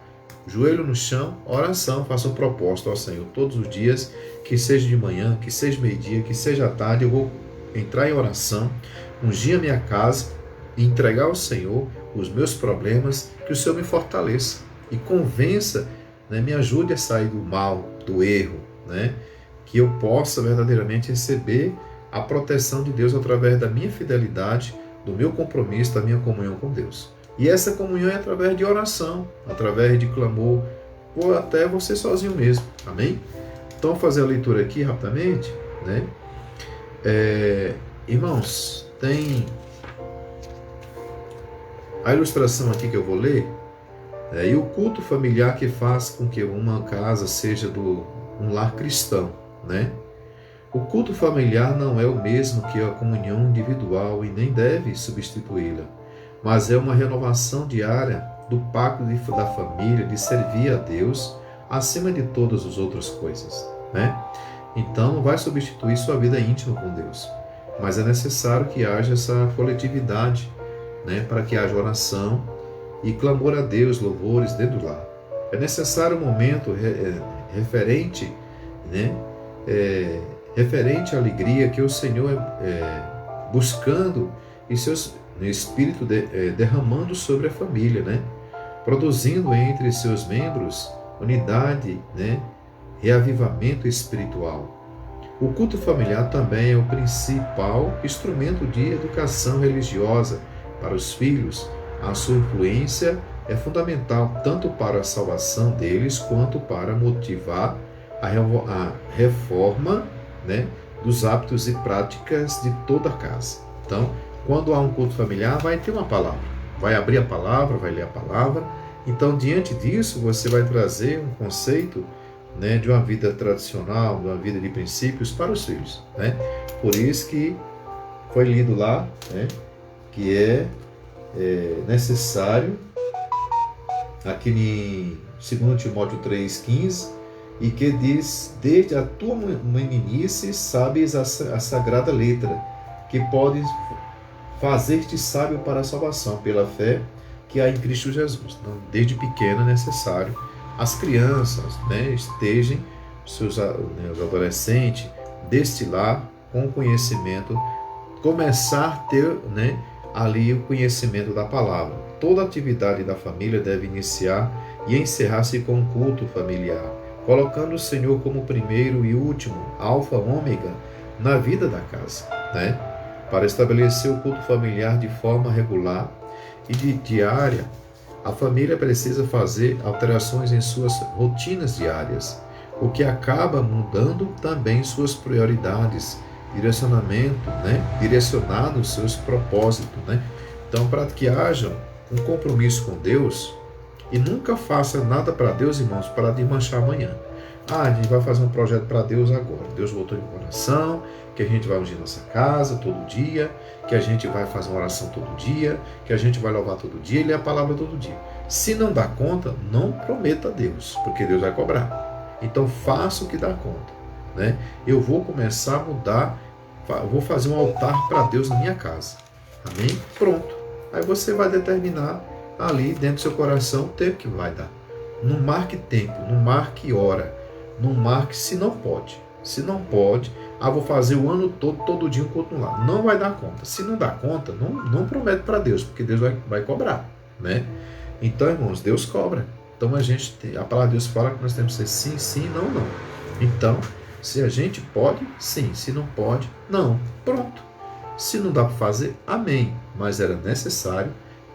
joelho no chão, oração, faça um propósito ao Senhor todos os dias, que seja de manhã, que seja meio-dia, que seja à tarde, eu vou entrar em oração, ungir a minha casa e entregar ao Senhor os meus problemas, que o Senhor me fortaleça e convença, me ajude a sair do mal, do erro, que eu possa verdadeiramente receber a proteção de Deus através da minha fidelidade, do meu compromisso, da minha comunhão com Deus. E essa comunhão é através de oração, através de clamor, ou até você sozinho mesmo. Amém? Então, vou fazer a leitura aqui rapidamente. Irmãos, tem a ilustração aqui que eu vou ler. E o culto familiar que faz com que uma casa seja um lar cristão. O culto familiar não é o mesmo que a comunhão individual e nem deve substituí-la, mas é uma renovação diária do pacto da família, de servir a Deus acima de todas as outras coisas. Então, não vai substituir sua vida íntima com Deus, mas é necessário que haja essa coletividade, para que haja oração e clamor a Deus, louvores dentro do lar. É necessário um momento referente à alegria que o Senhor buscando e seus Espírito derramando sobre a família, produzindo entre seus membros unidade, reavivamento espiritual. O culto familiar também é o principal instrumento de educação religiosa para os filhos. A sua influência é fundamental tanto para a salvação deles quanto para motivar a reforma, dos hábitos e práticas de toda a casa. Então, quando há um culto familiar, vai ter uma palavra, vai abrir a palavra, vai ler a palavra. Então, diante disso, você vai trazer um conceito, de uma vida tradicional, de uma vida de princípios para os filhos. Por isso que foi lido lá, que é necessário, aqui em 2 Timóteo 3,15, e que diz, desde a tua meninice sabes a sagrada letra, que pode fazer-te sábio para a salvação, pela fé que há em Cristo Jesus. Então, desde pequeno é necessário as crianças estejam, os adolescentes, destilar com o conhecimento, começar a ter ali o conhecimento da palavra. Toda atividade da família deve iniciar e encerrar-se com um culto familiar, colocando o Senhor como primeiro e último, alfa, ômega, na vida da casa. Para estabelecer o culto familiar de forma regular e diária, a família precisa fazer alterações em suas rotinas diárias. o que acaba mudando também suas prioridades, direcionamento, né? Direcionado os seus propósitos, né? Então, para que haja um compromisso com Deus, e nunca faça nada para Deus, irmãos, para desmanchar amanhã. A gente vai fazer um projeto para Deus agora. Deus voltou em oração, que a gente vai ungir nossa casa todo dia, que a gente vai fazer uma oração todo dia, que a gente vai louvar todo dia e ler a palavra todo dia. Se não dá conta, não prometa a Deus, porque Deus vai cobrar. Então faça o que dá conta, né? Eu vou começar a mudar, vou fazer um altar para Deus na minha casa. Amém? Pronto. Aí você vai determinar ali dentro do seu coração o tempo que vai dar. Não marque tempo, não marque hora, não marque se não pode. Se não pode, vou fazer o ano todo dia um culto lá. Não vai dar conta. Se não dá conta, não promete para Deus, porque Deus vai cobrar, né? Então, irmãos, Deus cobra. Então a palavra de Deus fala que nós temos que ser sim, sim, não, não. Então, se a gente pode, sim. Se não pode, não. Pronto. Se não dá para fazer, amém. Mas era necessário,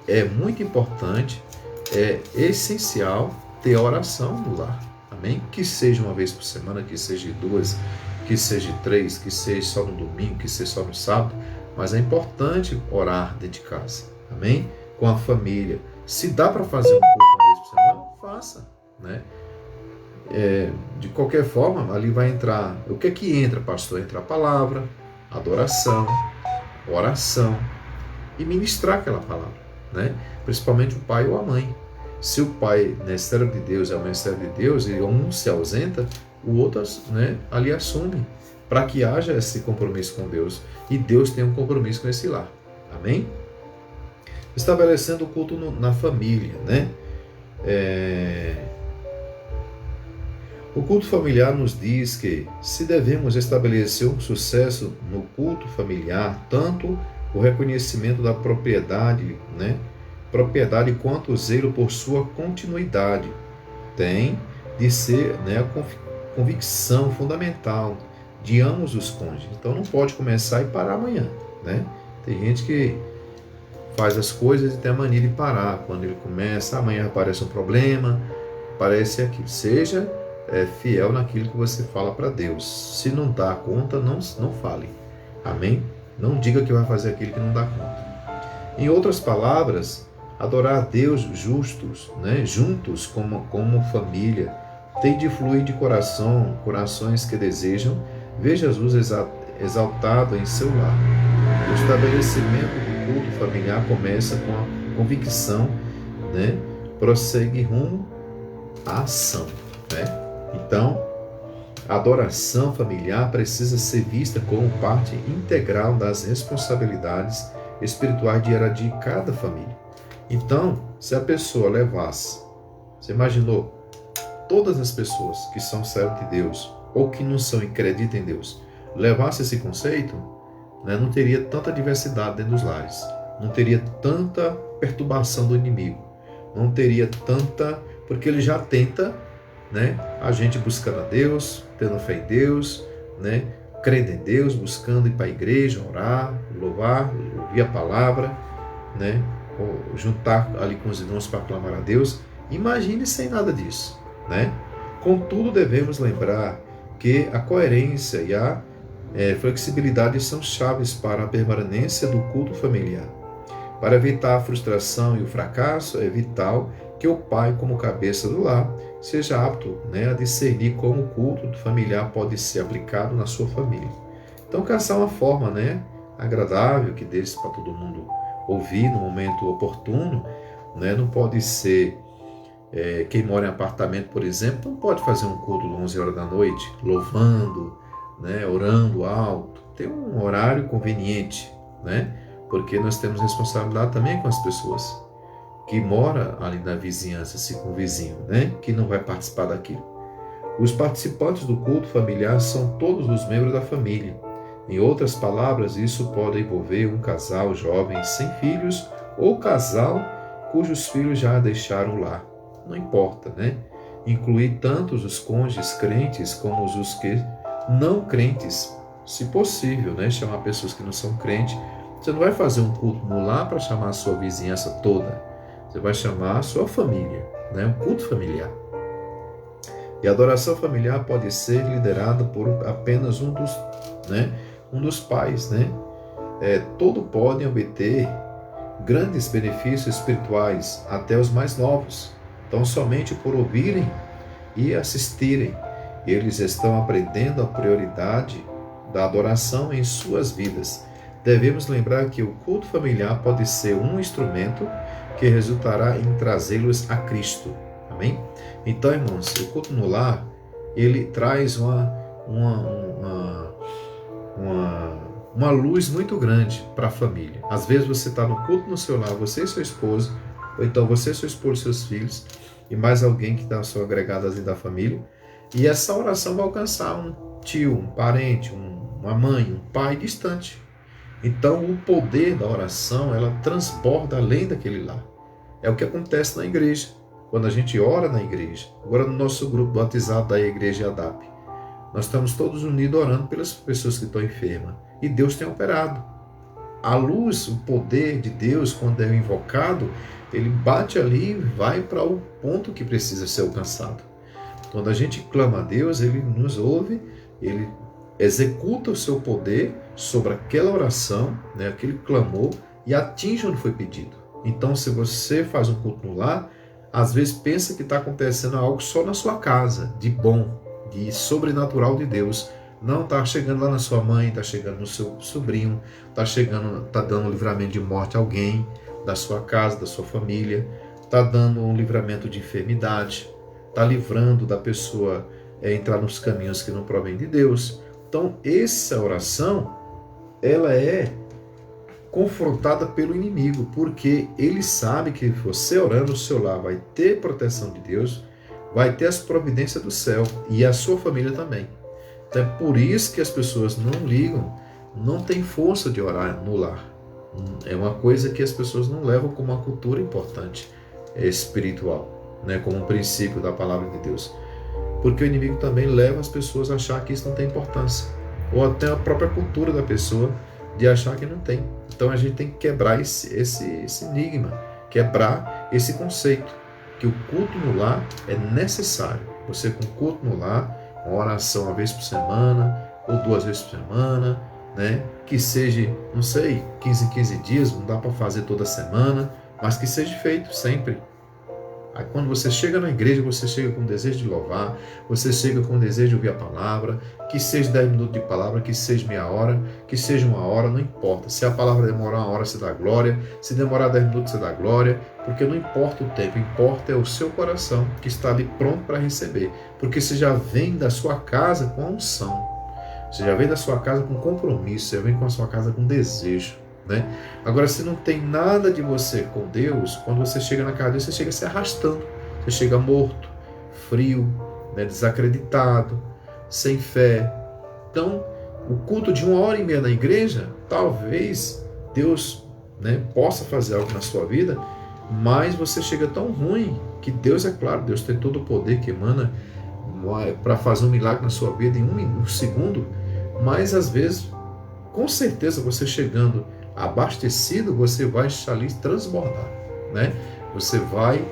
é muito importante, é essencial ter oração no lar. Amém? Que seja uma vez por semana, que seja duas, que seja 3, que seja só no domingo, que seja só no sábado. Mas é importante orar dentro de casa. Amém? Com a família. Se dá para fazer um culto uma vez por semana, faça, né? De qualquer forma, ali vai entrar. O que é que entra, pastor? Entra a palavra, adoração, oração e ministrar aquela palavra, né? Principalmente o pai ou a mãe. Se o pai, ministério de Deus, é o ministério de Deus, e um se ausenta, o outro, né, ali assume, para que haja esse compromisso com Deus e Deus tenha um compromisso com esse lar. Amém? Estabelecendo o culto na família, né? O culto familiar nos diz que, se devemos estabelecer um sucesso no culto familiar, tanto o reconhecimento da propriedade, né? Propriedade quanto o zelo por sua continuidade tem de ser, né, a convicção fundamental de ambos os cônjuges. Então não pode começar e parar amanhã, né? Tem gente que faz as coisas e tem a mania de parar. Quando ele começa, amanhã aparece um problema, aparece aquilo. Seja fiel naquilo que você fala para Deus. Se não dá conta, não fale. Amém? Não diga que vai fazer aquilo que não dá conta. Em outras palavras, adorar a Deus justos, né, juntos como família, tem de fluir de corações que desejam ver Jesus exaltado em seu lar. O estabelecimento do culto familiar começa com a convicção, né, prossegue rumo à ação, né? Então, a adoração familiar precisa ser vista como parte integral das responsabilidades espirituais diárias de cada família. Então, se a pessoa levasse, você imaginou, todas as pessoas que são servos de Deus ou que não são e acreditam em Deus, levasse esse conceito, né, não teria tanta diversidade dentro dos lares, não teria tanta perturbação do inimigo, não teria tanta, porque ele já tenta, né, a gente buscando a Deus, tendo fé em Deus, né, crendo em Deus, buscando ir para a igreja, orar, louvar, ouvir a palavra, né, juntar ali com os irmãos para clamar a Deus. Imagine sem nada disso, né? Contudo, devemos lembrar que a coerência e a flexibilidade são chaves para a permanência do culto familiar. Para evitar a frustração e o fracasso, é vital que o pai, como cabeça do lar, seja apto, né, a discernir como o culto familiar pode ser aplicado na sua família. Então, caçar uma forma, né, agradável, que desse para todo mundo ouvir no momento oportuno, né? Não pode ser quem mora em apartamento, por exemplo, não pode fazer um culto de 11 horas da noite, louvando, né, orando alto. Tem um horário conveniente, né? Porque nós temos responsabilidade também com as pessoas que moram ali na vizinhança, assim, com o vizinho, né, que não vai participar daquilo. Os participantes do culto familiar são todos os membros da família. Em outras palavras, isso pode envolver um casal jovem sem filhos ou casal cujos filhos já deixaram o lar. Não importa, né? Incluir tanto os cônjuges crentes como os que não crentes, se possível, né? Chamar pessoas que não são crentes. Você não vai fazer um culto no lar para chamar a sua vizinhança toda. Você vai chamar a sua família, né? Um culto familiar. E a adoração familiar pode ser liderada por apenas um dos pais, né? Todos podem obter grandes benefícios espirituais, até os mais novos. Então, somente por ouvirem e assistirem, eles estão aprendendo a prioridade da adoração em suas vidas. Devemos lembrar que o culto familiar pode ser um instrumento que resultará em trazê-los a Cristo. Amém? Então, irmãos, o culto no lar, ele traz uma luz muito grande para a família. Às vezes você está no culto no seu lar, você e sua esposa, ou então você, sua esposa e seus filhos, e mais alguém que está são agregados da família, e essa oração vai alcançar um tio, um parente, uma mãe, um pai distante. Então o poder da oração, ela transborda além daquele lar. É o que acontece na igreja, quando a gente ora na igreja. Agora no nosso grupo do WhatsApp da Igreja ADAP, nós estamos todos unidos orando pelas pessoas que estão enfermas. E Deus tem operado. A luz, o poder de Deus, quando é invocado, ele bate ali e vai para o ponto que precisa ser alcançado. Quando a gente clama a Deus, ele nos ouve, ele executa o seu poder sobre aquela oração, aquele clamor, e atinge onde foi pedido. Então, se você faz um culto no lar, às vezes pensa que está acontecendo algo só na sua casa, de bom, de sobrenatural de Deus. Não, está chegando lá na sua mãe, está chegando no seu sobrinho, está dando livramento de morte a alguém da sua casa, da sua família, está dando um livramento de enfermidade, está livrando da pessoa entrar nos caminhos que não provém de Deus. Então, essa oração, ela é confrontada pelo inimigo, porque ele sabe que você orando no seu lar vai ter proteção de Deus, vai ter as providências do céu e a sua família também. Então, é por isso que as pessoas não ligam, não tem força de orar no lar. É uma coisa que as pessoas não levam como uma cultura importante, espiritual, como um princípio da palavra de Deus. Porque o inimigo também leva as pessoas a achar que isso não tem importância, ou até a própria cultura da pessoa de achar que não tem. Então a gente tem que quebrar esse enigma, quebrar esse conceito, que o culto no lar é necessário. Você com culto no lar, uma oração uma vez por semana, ou 2 vezes por semana, que seja, 15 em 15 dias, não dá para fazer toda semana, mas que seja feito sempre. Aí quando você chega na igreja, você chega com o desejo de louvar, você chega com o desejo de ouvir a palavra, que seja 10 minutos de palavra, que seja meia hora, que seja 1 hora, não importa. Se a palavra demorar 1 hora, você dá glória, se demorar 10 minutos, você dá glória, porque não importa o tempo, importa é o seu coração que está ali pronto para receber, porque você já vem da sua casa com a unção, você já vem da sua casa com compromisso, você já vem com a sua casa com desejo. Agora, se não tem nada de você com Deus, quando você chega na casa de Deus, você chega se arrastando, você chega morto, frio, desacreditado, sem fé. Então, o culto de 1h30 na igreja, talvez Deus possa fazer algo na sua vida, mas você chega tão ruim que Deus, é claro, Deus tem todo o poder que emana para fazer um milagre na sua vida em um segundo, mas às vezes, com certeza, você chegando abastecido, você vai ali transbordar, Você vai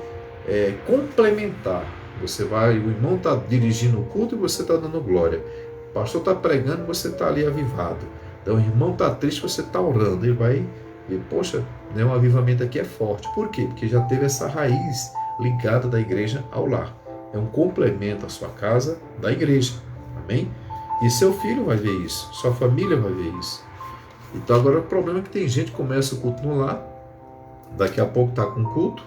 complementar. O irmão está dirigindo o culto e você está dando glória. O pastor está pregando e você está ali avivado. Então o irmão está triste, você está orando. Ele vai ver, poxa, o avivamento aqui é forte. Por quê? Porque já teve essa raiz ligada da igreja ao lar. É um complemento à sua casa da igreja. Amém? E seu filho vai ver isso, sua família vai ver isso. Então agora o problema é que tem gente que começa o culto no lar, daqui a pouco está com culto,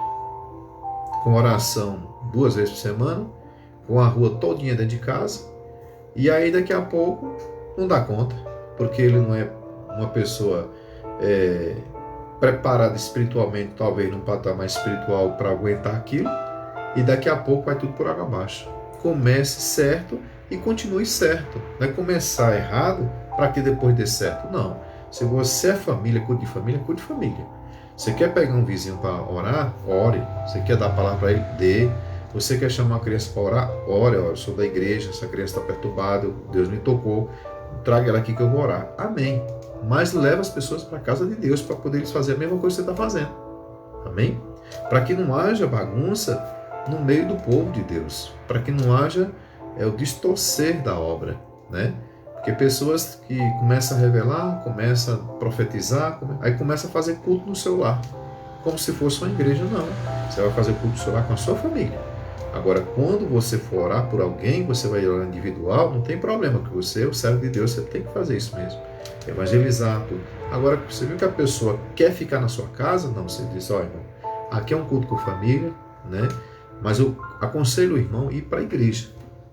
com oração 2 vezes por semana, com a rua todinha dentro de casa, e aí daqui a pouco não dá conta, porque ele não é uma pessoa preparada espiritualmente, talvez num patamar espiritual para aguentar aquilo, e daqui a pouco vai tudo por água abaixo. Comece certo e continue certo. Não é começar errado para que depois dê certo. Não. Se você é família, cuide de família, cuide de família. Você quer pegar um vizinho para orar? Ore. Você quer dar a palavra para ele? Dê. Você quer chamar uma criança para orar? Ore. Eu sou da igreja, essa criança está perturbada, Deus me tocou, traga ela aqui que eu vou orar. Amém. Mas leva as pessoas para a casa de Deus para poder eles fazer a mesma coisa que você está fazendo. Amém? Para que não haja bagunça no meio do povo de Deus. Para que não haja é o distorcer da obra, né? Porque pessoas que começam a revelar, começam a profetizar, aí começam a fazer culto no seu lar, como se fosse uma igreja, não. Você vai fazer culto no seu lar com a sua família. Agora, quando você for orar por alguém, você vai orar individual, não tem problema, que você, o servo de Deus, você tem que fazer isso mesmo. Evangelizar, tudo. Agora, você viu que a pessoa quer ficar na sua casa? Não, você diz, ó, irmão, aqui é um culto com família, né? Mas eu aconselho o irmão a ir para a igreja,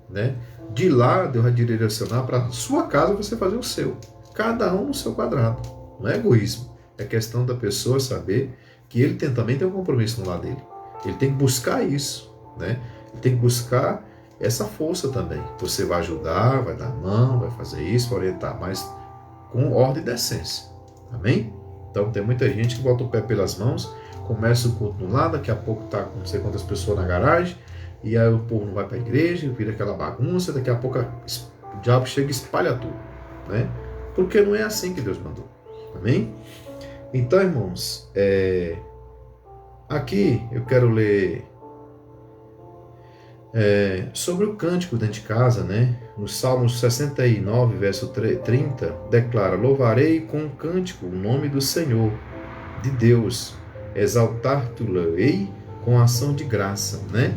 né? De lá, Deus vai direcionar para a sua casa você fazer o seu. Cada um no seu quadrado. Não é egoísmo. É questão da pessoa saber que ele também tem um compromisso no lado dele. Ele tem que buscar isso, né? Ele tem que buscar essa força também. Você vai ajudar, vai dar mão, vai fazer isso, vai orientar, mas com ordem e decência. Amém? Então tem muita gente que bota o pé pelas mãos, começa o culto no lado, daqui a pouco está com não sei quantas pessoas na garagem, e aí o povo não vai para a igreja, vira aquela bagunça, daqui a pouco o diabo chega e espalha tudo, né? Porque não é assim que Deus mandou. Amém? Então, irmãos, aqui eu quero ler sobre o cântico dentro de casa, né? No Salmo 69, verso 30, declara: louvarei com um cântico o nome do Senhor, de Deus, exaltar-te-ei com ação de graça, né?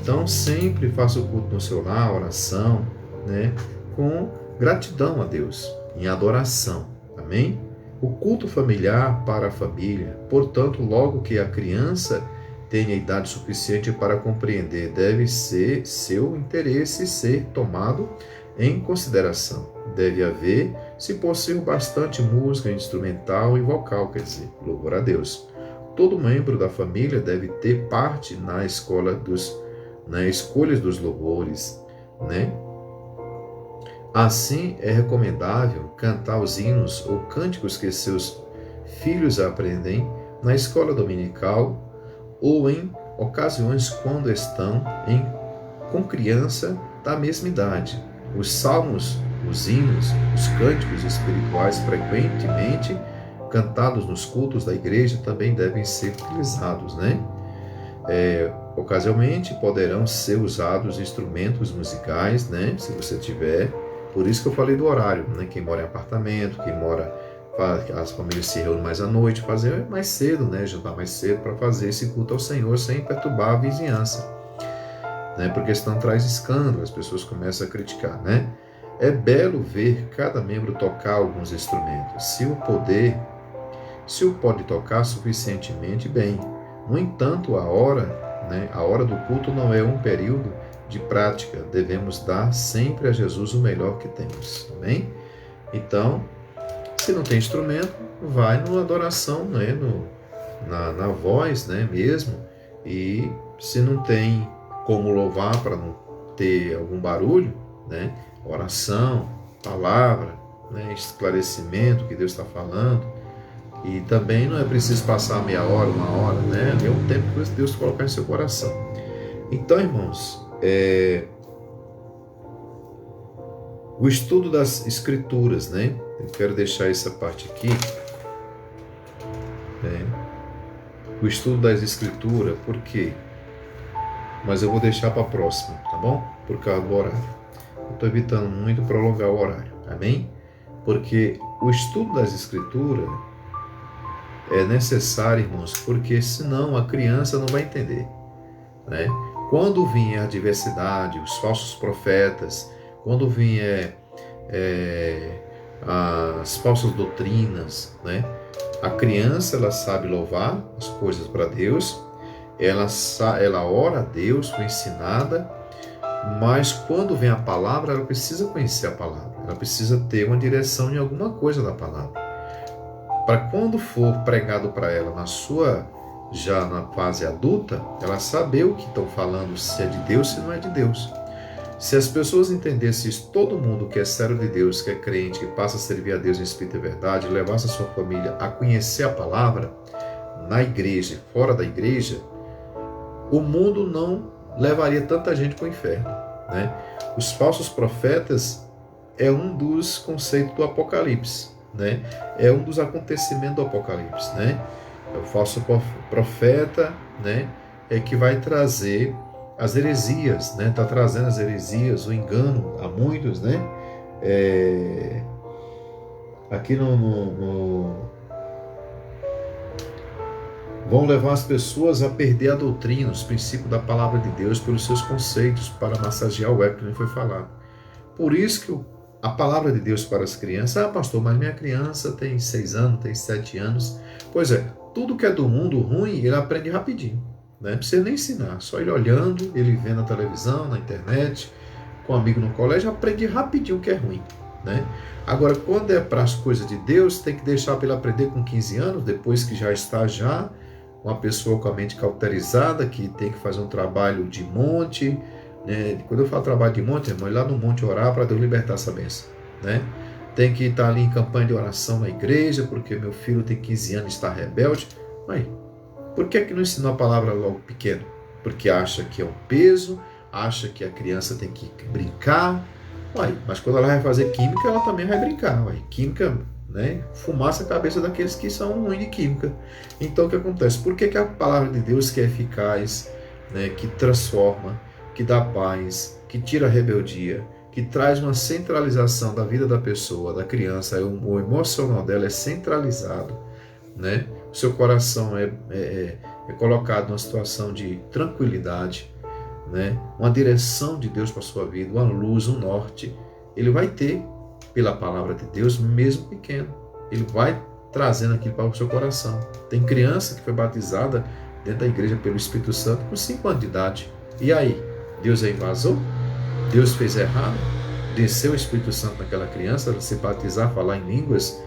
Então sempre faça o culto no seu lar, oração, né? Com gratidão a Deus, em adoração, amém? O culto familiar para a família, portanto, logo que a criança tenha idade suficiente para compreender, deve ser seu interesse ser tomado em consideração. Deve haver, se possível, bastante música instrumental e vocal, quer dizer, louvor a Deus. Todo membro da família deve ter parte na escolha dos louvores, né? Assim, é recomendável cantar os hinos ou cânticos que seus filhos aprendem na escola dominical ou em ocasiões quando estão com criança da mesma idade. Os salmos, os hinos, os cânticos espirituais frequentemente cantados nos cultos da igreja também devem ser utilizados, né? Ocasionalmente poderão ser usados instrumentos musicais, né? Se você tiver. Por isso que eu falei do horário, né? Quem mora em apartamento, quem mora, as famílias se reúnem mais à noite, fazer mais cedo, né? Jantar mais cedo para fazer esse culto ao Senhor sem perturbar a vizinhança, né? Porque senão traz escândalo, as pessoas começam a criticar, né? É belo ver cada membro tocar alguns instrumentos, se o pode tocar suficientemente bem. No entanto, a hora do culto não é um período de prática. Devemos dar sempre a Jesus o melhor que temos. Amém? Então, se não tem instrumento, vai na adoração, né? na voz, né? Mesmo. E se não tem como louvar para não ter algum barulho, né? Oração, palavra, né? Esclarecimento que Deus está falando. E também não é preciso passar meia hora, uma hora, né? É um tempo que Deus colocar em seu coração. Então, irmãos, o estudo das Escrituras, né? Eu quero deixar essa parte aqui. O estudo das Escrituras, por quê? Mas eu vou deixar para a próxima, tá bom? Por causa do horário. Eu estou evitando muito prolongar o horário, amém? Porque o estudo das Escrituras é necessário, irmãos, porque senão a criança não vai entender, né? Quando vier a adversidade, os falsos profetas, quando vier as falsas doutrinas, né? A criança, ela sabe louvar as coisas para Deus, ela ora a Deus, foi ensinada, mas quando vem a palavra, ela precisa conhecer a palavra, ela precisa ter uma direção em alguma coisa da palavra. Para quando for pregado para ela já na fase adulta, ela saber o que estão falando, se é de Deus, se não é de Deus. Se as pessoas entendessem isso, todo mundo que é servo de Deus, que é crente, que passa a servir a Deus em espírito e verdade, levasse a sua família a conhecer a palavra, na igreja e fora da igreja, o mundo não levaria tanta gente para o inferno, né? Os falsos profetas é um dos conceitos do Apocalipse, né? É um dos acontecimentos do Apocalipse, né? O falso profeta, né? É que vai trazer as heresias, né? Está trazendo as heresias, o engano a muitos, né? Aqui vão levar as pessoas a perder a doutrina, os princípios da palavra de Deus pelos seus conceitos, para massagear o ego que nem foi falado. Por isso que a palavra de Deus para as crianças, pastor, mas minha criança tem 6 anos, tem 7 anos. Pois é, tudo que é do mundo ruim, ele aprende rapidinho. Não precisa nem ensinar, só ele olhando, ele vendo na televisão, na internet, com um amigo no colégio, aprende rapidinho o que é ruim. Né? Agora, quando é para as coisas de Deus, tem que deixar para ele aprender com 15 anos, depois que já está uma pessoa com a mente cauterizada, que tem que fazer um trabalho de monte. Né? Quando eu falo trabalho de monte, irmão, ir lá no monte orar para Deus libertar essa bênção. Né? Tem que estar ali em campanha de oração na igreja, porque meu filho tem 15 anos e está rebelde. Mas por que não ensinou a palavra logo pequeno? Porque acha que é um peso, acha que a criança tem que brincar. Mas quando ela vai fazer química, ela também vai brincar. Química, né? Fumaça a cabeça daqueles que são ruins de química. Então o que acontece? Por que a palavra de Deus, que é eficaz, né? Que transforma, que dá paz, que tira a rebeldia, que traz uma centralização da vida da pessoa, da criança, o emocional dela é centralizado, né? O seu coração é colocado numa situação de tranquilidade, né? Uma direção de Deus para a sua vida, uma luz, um norte. Ele vai ter pela palavra de Deus, mesmo pequeno. Ele vai trazendo aquilo para o seu coração. Tem criança que foi batizada dentro da igreja pelo Espírito Santo com 5 anos de idade. E aí? Deus a invasou? Deus fez errado? Desceu o Espírito Santo naquela criança, ela se batizar, falar em línguas,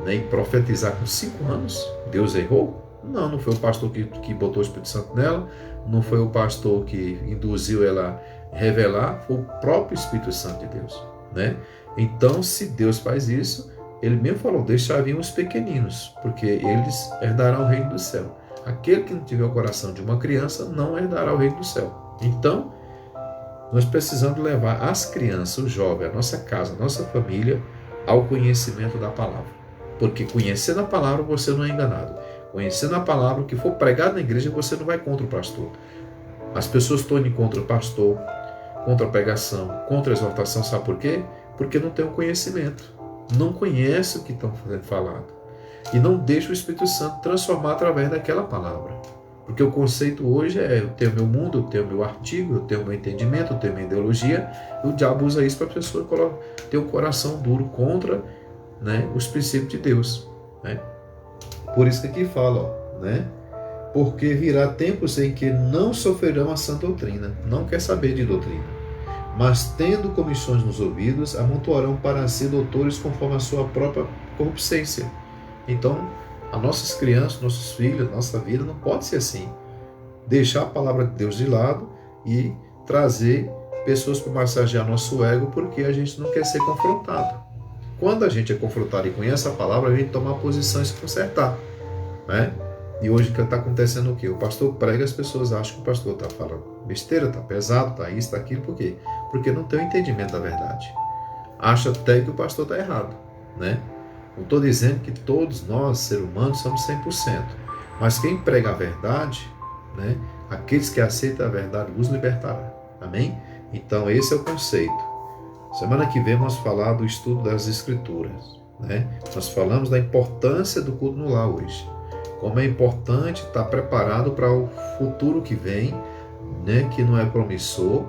né, e profetizar com 5 anos? Deus errou? Não foi o pastor que botou o Espírito Santo nela, não foi o pastor que induziu ela a revelar, foi o próprio Espírito Santo de Deus. Né? Então, se Deus faz isso, ele mesmo falou, deixar vir os pequeninos, porque eles herdarão o reino do céu. Aquele que não tiver o coração de uma criança não herdará o reino do céu. Então, nós precisamos levar as crianças, o jovem, a nossa casa, a nossa família, ao conhecimento da palavra. Porque conhecendo a palavra, você não é enganado. Conhecendo a palavra, o que for pregado na igreja, você não vai contra o pastor. As pessoas estão indo contra o pastor, contra a pregação, contra a exortação, sabe por quê? Porque não tem o conhecimento. Não conhece o que estão falando. E não deixa o Espírito Santo transformar através daquela palavra. Porque o conceito hoje é, eu tenho meu mundo, eu tenho meu artigo, eu tenho meu entendimento, eu tenho minha ideologia, e o diabo usa isso para a pessoa ter um coração duro contra, né, os princípios de Deus. Né? Por isso que aqui fala, né? Porque virá tempos em que não sofrerão a sã doutrina, não quer saber de doutrina, mas tendo comissões nos ouvidos, amontoarão para si doutores conforme a sua própria corruptência. Então, as nossas crianças, nossos filhos, nossa vida não pode ser assim. Deixar a palavra de Deus de lado e trazer pessoas para massagear nosso ego, porque a gente não quer ser confrontado. Quando a gente é confrontado e conhece a palavra, a gente toma uma posição e se consertar. Né? E hoje está acontecendo o quê? O pastor prega, as pessoas acham que o pastor está falando besteira, está pesado, está isso, está aquilo. Por quê? Porque não tem o entendimento da verdade. Acha até que o pastor está errado. Né? Não estou dizendo que todos nós, seres humanos, somos 100%. Mas quem prega a verdade, né? Aqueles que aceitam a verdade, os libertará. Amém? Então esse é o conceito. Semana que vem vamos falar do estudo das Escrituras. Né? Nós falamos da importância do culto no lar hoje. Como é importante estar preparado para o futuro que vem, né? Que não é promissor,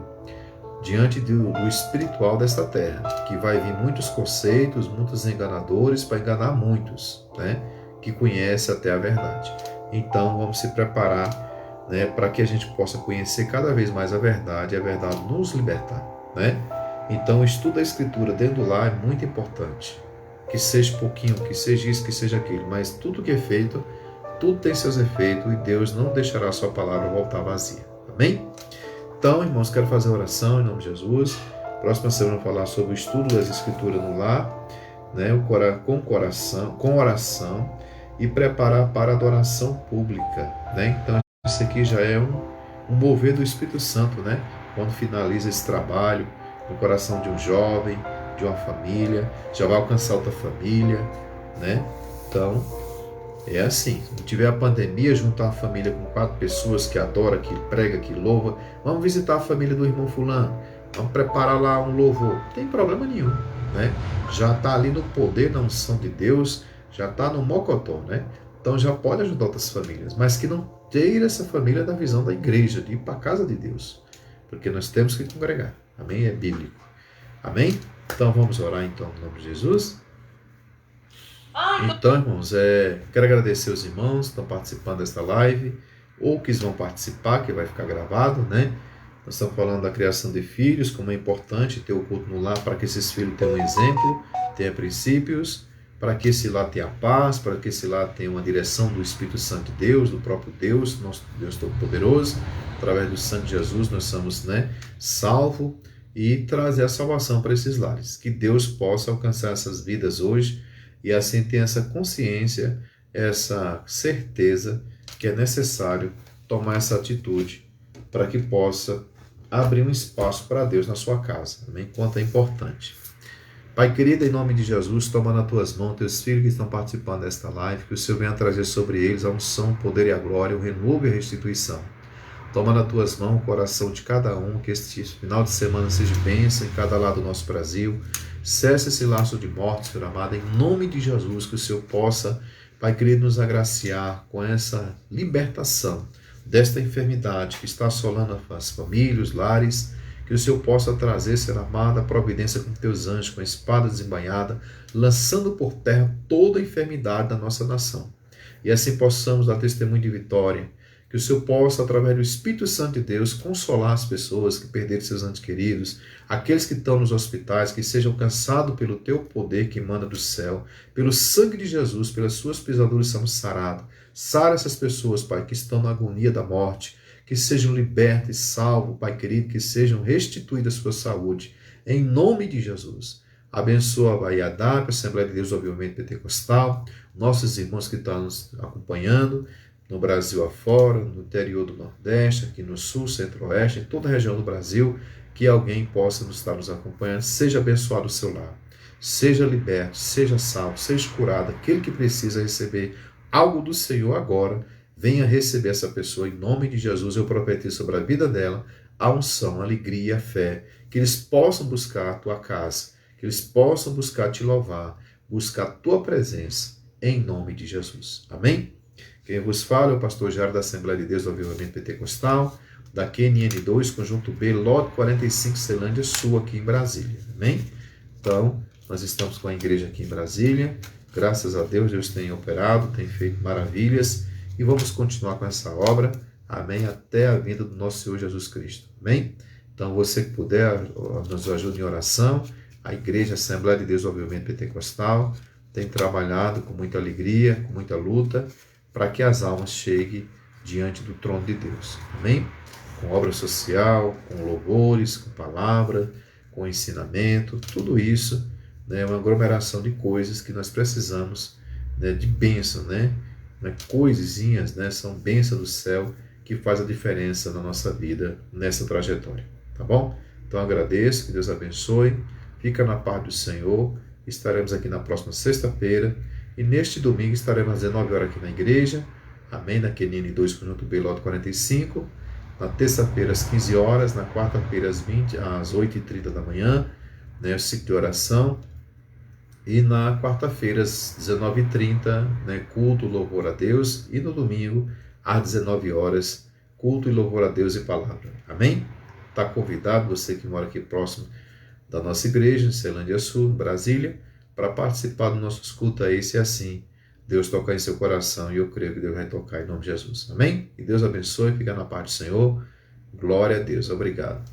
diante do espiritual desta terra, que vai vir muitos conceitos, muitos enganadores para enganar muitos, né? Que conhecem até a verdade. Então vamos se preparar, né? Para que a gente possa conhecer cada vez mais a verdade e a verdade nos libertar. Né? Então o estudo da Escritura dentro do lar é muito importante. Que seja pouquinho, que seja isso, que seja aquilo, mas tudo que é feito, tudo tem seus efeitos e Deus não deixará a sua palavra voltar vazia. Amém? Então, irmãos, quero fazer a oração em nome de Jesus. Próxima semana falar sobre o estudo das Escrituras no lar, né? Com oração e preparar para a adoração pública. Né? Então, isso aqui já é um mover do Espírito Santo, né? Quando finaliza esse trabalho no coração de um jovem, de uma família, já vai alcançar outra família, né? Então, É assim, se tiver a pandemia, juntar a família com 4 pessoas que adora, que prega, que louva, vamos visitar a família do irmão fulano, vamos preparar lá um louvor, não tem problema nenhum, né? Já está ali no poder, na unção de Deus, já está no mocotó, né? Então já pode ajudar outras famílias, mas que não tire essa família da visão da igreja, de ir para a casa de Deus, porque nós temos que congregar, amém? É bíblico, amém? Então vamos orar então no nome de Jesus. Então, irmãos, quero agradecer os irmãos que estão participando desta live, ou que vão participar, que vai ficar gravado, né? Nós estamos falando da criação de filhos, como é importante ter o culto no lar para que esses filhos tenham um exemplo, tenham princípios, para que esse lar tenha paz, para que esse lar tenha uma direção do Espírito Santo de Deus, do próprio Deus, nosso Deus Todo-Poderoso. Através do sangue de Jesus nós somos, salvos, e trazer a salvação para esses lares. Que Deus possa alcançar essas vidas hoje, e assim ter essa consciência, essa certeza que é necessário tomar essa atitude para que possa abrir um espaço para Deus na sua casa. Amém? Quanto é importante. Pai querido, em nome de Jesus, toma nas tuas mãos teus filhos que estão participando desta live, que o Senhor venha trazer sobre eles a unção, o poder e a glória, o renovo e a restituição. Toma nas tuas mãos o coração de cada um, que este final de semana seja bênção em cada lado do nosso Brasil. Cesse esse laço de morte, Senhor amado, em nome de Jesus, que o Senhor possa, Pai querido, nos agraciar com essa libertação desta enfermidade que está assolando as famílias, os lares, que o Senhor possa trazer, Senhor amado, a providência com teus anjos, com a espada desembainhada, lançando por terra toda a enfermidade da nossa nação. E assim possamos dar testemunho de vitória, que o Senhor possa, através do Espírito Santo de Deus, consolar as pessoas que perderam seus entes queridos, aqueles que estão nos hospitais, que sejam alcançados pelo teu poder que emana do céu, pelo sangue de Jesus, pelas suas pisaduras somos sarados. Sara essas pessoas, Pai, que estão na agonia da morte, que sejam libertas e salvos, Pai querido, que sejam restituídas a sua saúde, em nome de Jesus. Abençoa a IADAP, a Assembleia de Deus, obviamente, Pentecostal, nossos irmãos que estão nos acompanhando, no Brasil afora, no interior do Nordeste, aqui no Sul, Centro-Oeste, em toda a região do Brasil, que alguém possa estar nos acompanhando. Seja abençoado o seu lar, seja liberto, seja salvo, seja curado. Aquele que precisa receber algo do Senhor agora, venha receber essa pessoa em nome de Jesus. Eu profetizo sobre a vida dela a unção, a alegria, a fé, que eles possam buscar a tua casa, que eles possam buscar te louvar, buscar a tua presença, em nome de Jesus. Amém? Quem vos fala é o pastor Jairo da Assembleia de Deus do Avivamento Pentecostal, da QNN2, Conjunto B, Lote 45, Ceilândia Sul, aqui em Brasília. Amém? Então, nós estamos com a igreja aqui em Brasília. Graças a Deus, Deus tem operado, tem feito maravilhas. E vamos continuar com essa obra. Amém? Até a vinda do nosso Senhor Jesus Cristo. Amém? Então, você que puder, nos ajude em oração. A igreja Assembleia de Deus do Avivamento Pentecostal tem trabalhado com muita alegria, com muita luta, para que as almas cheguem diante do trono de Deus. Amém? Com obra social, com louvores, com palavra, com ensinamento, tudo isso é uma aglomeração de coisas que nós precisamos, de bênção, coisinhas, são bênçãos do céu que faz a diferença na nossa vida, nessa trajetória. Tá bom? Então agradeço, que Deus abençoe, fica na paz do Senhor, estaremos aqui na próxima sexta-feira, e neste domingo estaremos às 19 horas aqui na igreja, amém, na QNN2, Conjunto B, Lote 45, na terça-feira às 15 horas, na quarta-feira às 8h30 da manhã, o ciclo de oração, e na quarta-feira às 19h30, culto, louvor a Deus, e no domingo às 19 horas, culto e louvor a Deus e palavra. Amém? Está convidado, você que mora aqui próximo da nossa igreja, em Ceilândia Sul, Brasília, para participar do nosso culto aí, se assim Deus tocar em seu coração, e eu creio que Deus vai tocar em nome de Jesus. Amém? Que Deus abençoe, fica na paz do Senhor. Glória a Deus. Obrigado.